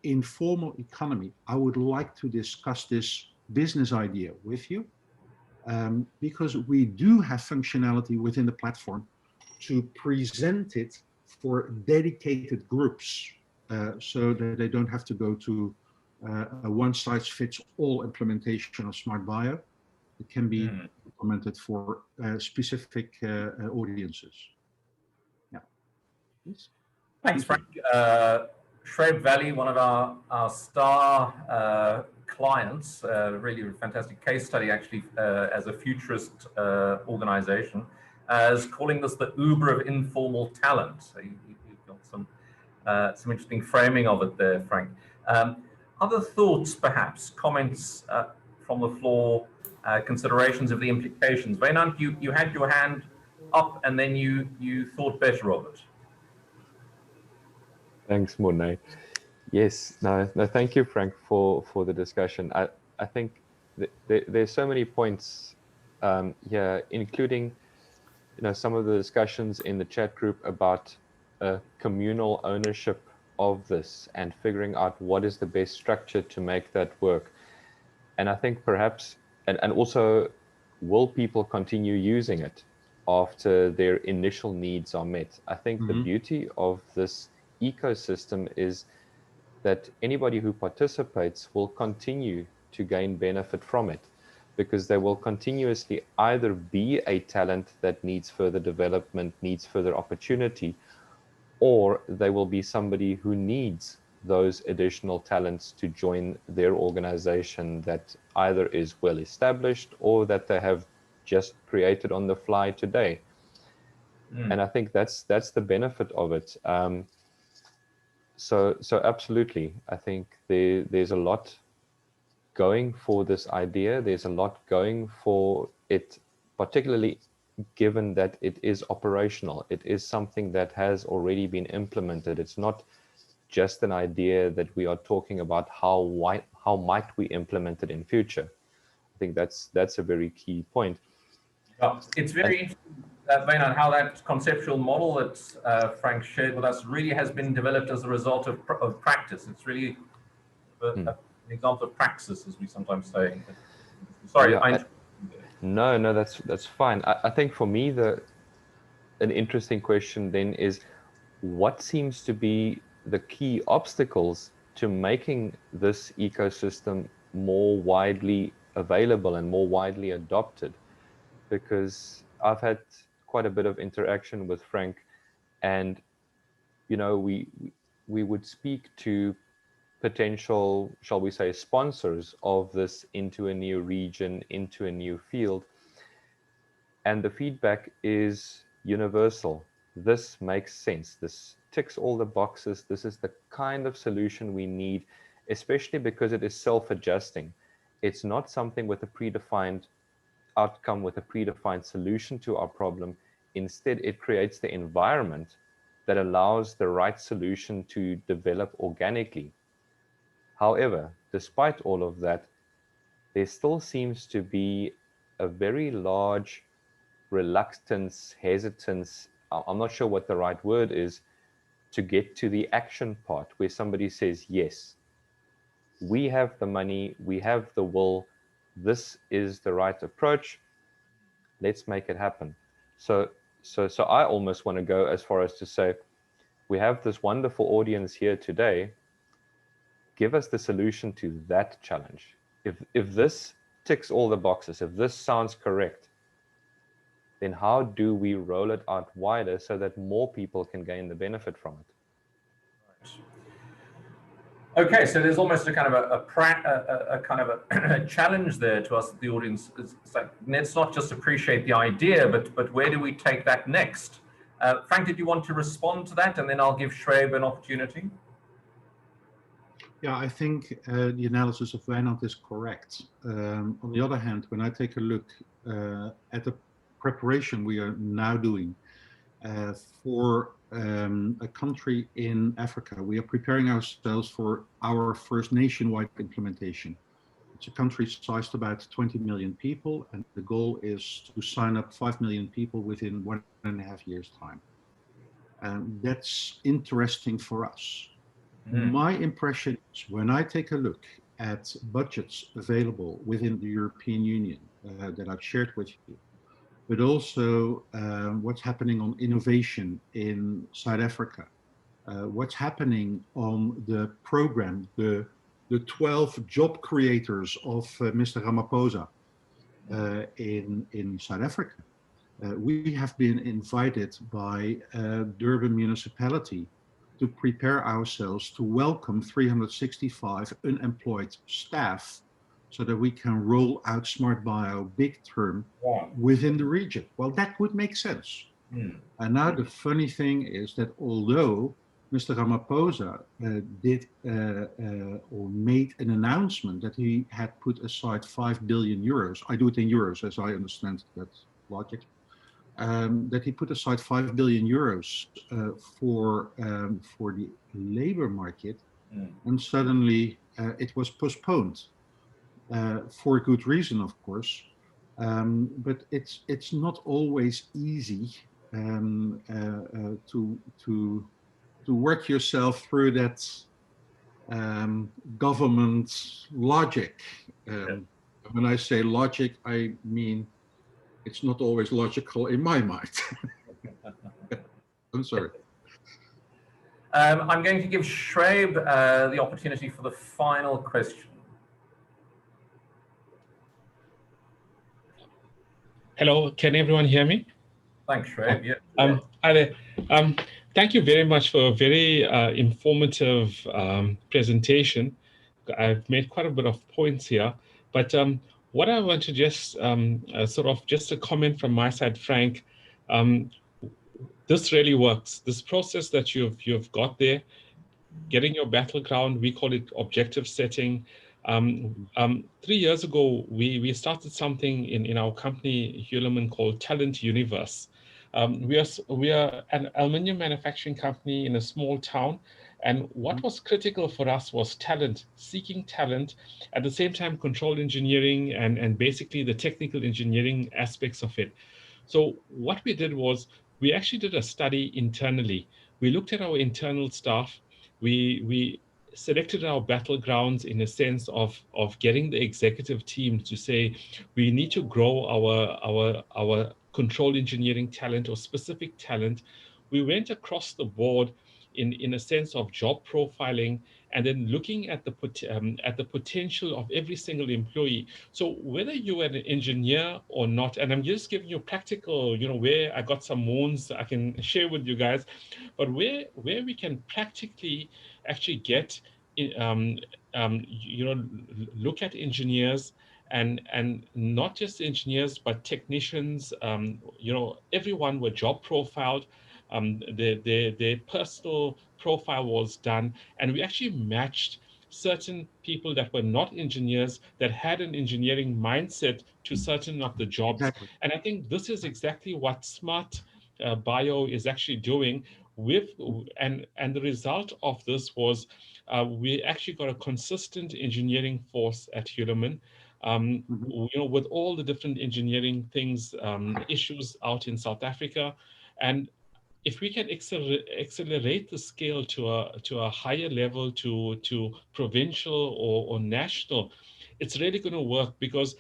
informal economy, I would like to discuss this business idea with you, because we do have functionality within the platform to present it for dedicated groups, so that they don't have to go to a one-size-fits-all implementation of SMRT.bio. It can be implemented for specific audiences. Yeah. Yes. Thanks, Frank. Shreve Valley, one of our star clients, really a fantastic case study, actually, as a futurist organization, as calling this the Uber of informal talent. So you've got some interesting framing of it there, Frank. Other thoughts, perhaps, comments from the floor, considerations of the implications. Wynand, you had your hand up and then you thought better of it. Thanks, Morné. Yes, no, thank you, Frank, for the discussion. I think there's so many points here, including some of the discussions in the chat group about communal ownership of this and figuring out what is the best structure to make that work. And I think perhaps, and also, will people continue using it after their initial needs are met? I think the beauty of this ecosystem is that anybody who participates will continue to gain benefit from it, because they will continuously either be a talent that needs further development, needs further opportunity, or they will be somebody who needs those additional talents to join their organization that either is well established or that they have just created on the fly today. And I think that's the benefit of it. So absolutely, I think there's a lot going for this idea. There's a lot going for it, particularly given that it is operational. It is something that has already been implemented. It's not just an idea that we are talking about how might we implement it in future. I think that's a very key point. It's very interesting, Wynand, how that conceptual model that Frank shared with us really has been developed as a result of practice. It's really an example of praxis, as we sometimes say. Sorry, yeah, no, that's fine. I think for me, an interesting question then is, what seems to be the key obstacles to making this ecosystem more widely available and more widely adopted? Because I've had quite a bit of interaction with Frank, and we would speak to potential, shall we say, sponsors of this into a new region, into a new field, and the feedback is universal. This makes sense. This ticks all the boxes. This is the kind of solution we need, especially because it is self-adjusting. It's not something with a predefined outcome, with a predefined solution to our problem. Instead, it creates the environment that allows the right solution to develop organically. However, despite all of that, there still seems to be a very large reluctance, hesitance, I'm not sure what the right word is, to get to the action part where somebody says, yes, we have the money, we have the will, this is the right approach, let's make it happen. So I almost want to go as far as to say, we have this wonderful audience here today, give us the solution to that challenge. If this ticks all the boxes, if this sounds correct, then how do we roll it out wider so that more people can gain the benefit from it? Okay, so there's almost a kind of a challenge there to us, the audience. It's like, let's not just appreciate the idea, but where do we take that next? Frank, did you want to respond to that, and then I'll give Schwab an opportunity? Yeah, I think the analysis of Wynand is correct. On the other hand, when I take a look at the preparation we are now doing for a country in Africa, we are preparing ourselves for our first nationwide implementation. It's a country sized about 20 million people, and the goal is to sign up 5 million people within 1.5 years' time. And that's interesting for us. My impression is, when I take a look at budgets available within the European Union that I've shared with you, but also what's happening on innovation in South Africa, what's happening on the program, the 12 job creators of Mr. Ramaphosa in South Africa. We have been invited by Durban municipality to prepare ourselves to welcome 365 unemployed staff so that we can roll out SMRT.bio big term within the region. Well, that would make sense. And now the funny thing is that although Mr. Ramaphosa did or made an announcement that he had put aside 5 billion euros, I do it in euros as I understand that logic, that he put aside 5 billion euros for the labor market, and suddenly it was postponed for a good reason, of course. But it's not always easy to work yourself through that government logic. When I say logic, I mean it's not always logical in my mind. I'm sorry. I'm going to give Schwab the opportunity for the final question. Hello, can everyone hear me? Thanks, Schwab. Yeah. Hi there. Thank you very much for a very informative presentation. I've made quite a bit of points here, but what I want to just just a comment from my side, Frank. This really works. This process that you've got there, getting your battleground, we call it objective setting. 3 years ago, we started something in our company, Hulaman, called Talent Universe. We are an aluminium manufacturing company in a small town, And what was critical for us was talent, seeking talent, at the same time control engineering and basically the technical engineering aspects of it. So what we did was we actually did a study internally. We looked at our internal staff. We selected our battlegrounds in a sense of getting the executive team to say, we need to grow our control engineering talent or specific talent. We went across the board in a sense of job profiling and then looking at the potential of every single employee. So whether you are an engineer or not, and I'm just giving you practical, where I got some wounds I can share with you guys, but where we can practically actually get, look at engineers and not just engineers, but technicians, everyone were job profiled. Their personal profile was done, and we actually matched certain people that were not engineers that had an engineering mindset to certain of the jobs. Exactly. And I think this is exactly what SMRT.bio is actually doing and the result of this was we actually got a consistent engineering force at Hulamin. With all the different engineering things, issues out in South Africa. And if we can accelerate the scale to a higher level, to provincial or national, it's really going to work, because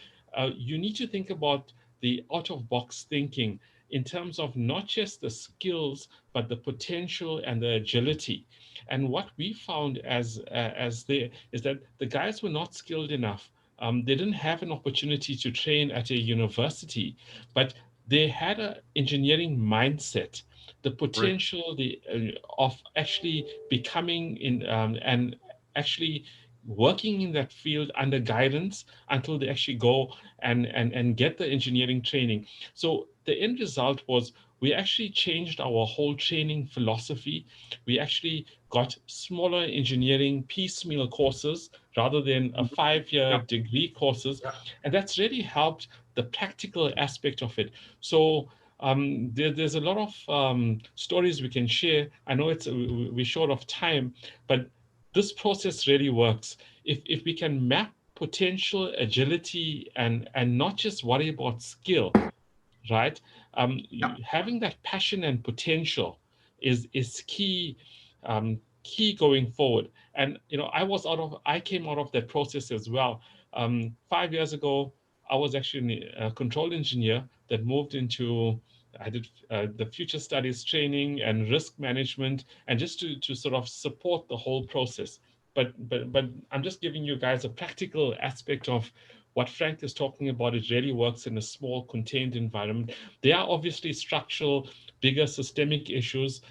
you need to think about the out-of-box thinking in terms of not just the skills, but the potential and the agility. And what we found is that the guys were not skilled enough. They didn't have an opportunity to train at a university, but they had an engineering mindset, the potential of actually becoming and actually working in that field under guidance until they actually go and get the engineering training. So the end result was we actually changed our whole training philosophy. We actually got smaller engineering piecemeal courses rather than a 5-year degree courses. And that's really helped the practical aspect of it. So there's a lot of stories we can share. I know we're short of time, but this process really works. If we can map potential, agility, and not just worry about skill, right? Having that passion and potential is key, key going forward. And I came out of that process as well. 5 years ago, I was actually a control engineer that moved into, I did the future studies training and risk management, and just to sort of support the whole process. But I'm just giving you guys a practical aspect of what Frank is talking about. It really works in a small contained environment. There are obviously structural, bigger systemic issues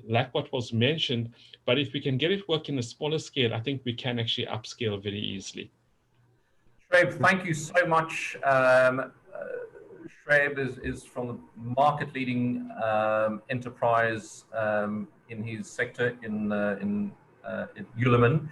like what was mentioned, but if we can get it work in a smaller scale, I think we can actually upscale very easily. Shreb, thank you so much. Shreb is from the market-leading enterprise in his sector in Hulamin,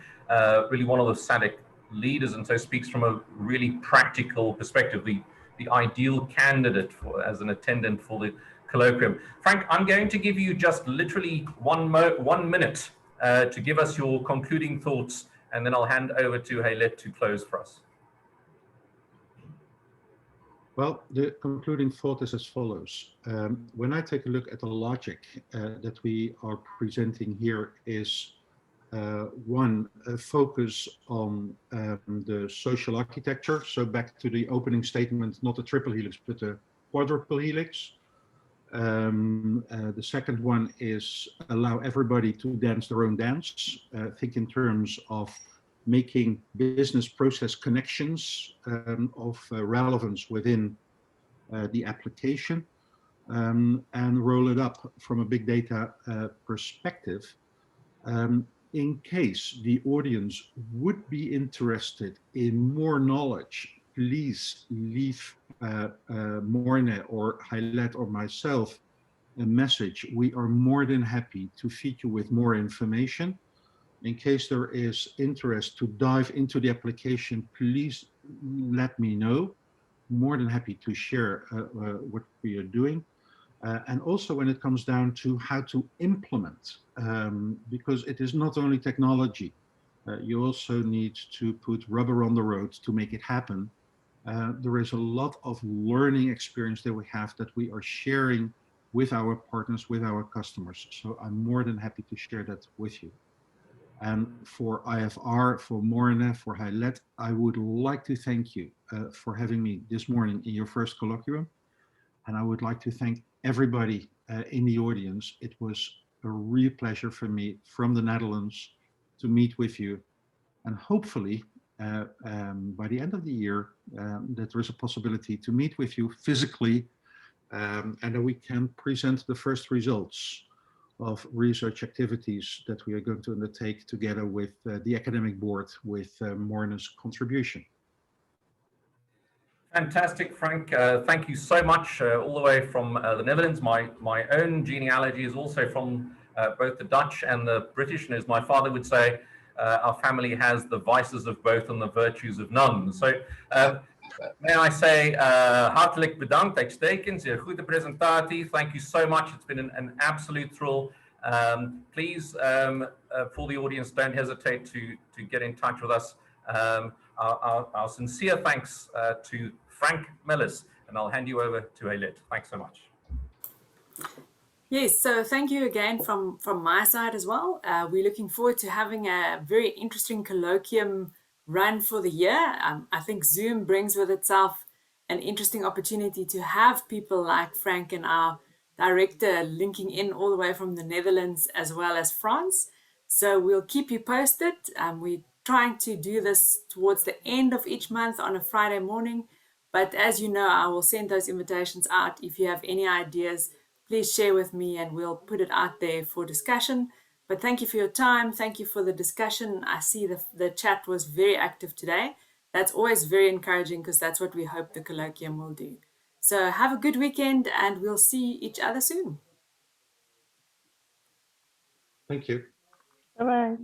really one of the SADC leaders, and so speaks from a really practical perspective, the ideal candidate as an attendant for the colloquium. Frank, I'm going to give you just literally 1 minute to give us your concluding thoughts, and then I'll hand over to Haylet to close for us. Well, the concluding thought is as follows. When I take a look at the logic that we are presenting here is one, a focus on the social architecture. So back to the opening statement, not a triple helix, but a quadruple helix. The second one is allow everybody to dance their own dance. Think in terms of making business process connections of relevance within the application, and roll it up from a big data perspective. In case the audience would be interested in more knowledge, please leave Morne or Haylet or myself a message. We are more than happy to feed you with more information. In case there is interest to dive into the application, please let me know. More than happy to share what we are doing. And also when it comes down to how to implement, because it is not only technology, you also need to put rubber on the road to make it happen. There is a lot of learning experience that we have that we are sharing with our partners, with our customers. So I'm more than happy to share that with you. And for IFR, for Morne, for Hailet, I would like to thank you for having me this morning in your first colloquium. And I would like to thank everybody in the audience. It was a real pleasure for me from the Netherlands to meet with you. And hopefully, by the end of the year, that there is a possibility to meet with you physically, and that we can present the first results of research activities that we are going to undertake together with the academic board, with Morne's contribution. Fantastic, Frank. Thank you so much, all the way from the Netherlands. My own genealogy is also from both the Dutch and the British, and as my father would say, our family has the vices of both and the virtues of none. So may I say, hartelijk bedankt, uitstekend, zeer goede presentatie. Thank you so much. It's been an absolute thrill. Please, for the audience, don't hesitate to get in touch with us. Our sincere thanks to Frank Mellis, and I'll hand you over to Hailet. Thanks so much. Yes, so thank you again from my side as well. We're looking forward to having a very interesting colloquium run for the year. I think Zoom brings with itself an interesting opportunity to have people like Frank and our director linking in all the way from the Netherlands as well as France. So we'll keep you posted. We're trying to do this towards the end of each month on a Friday morning. But as you know, I will send those invitations out. If you have any ideas, please share with me and we'll put it out there for discussion. But thank you for your time. Thank you for the discussion. I see the chat was very active today. That's always very encouraging because that's what we hope the colloquium will do. So have a good weekend and we'll see each other soon. Thank you. Bye-bye.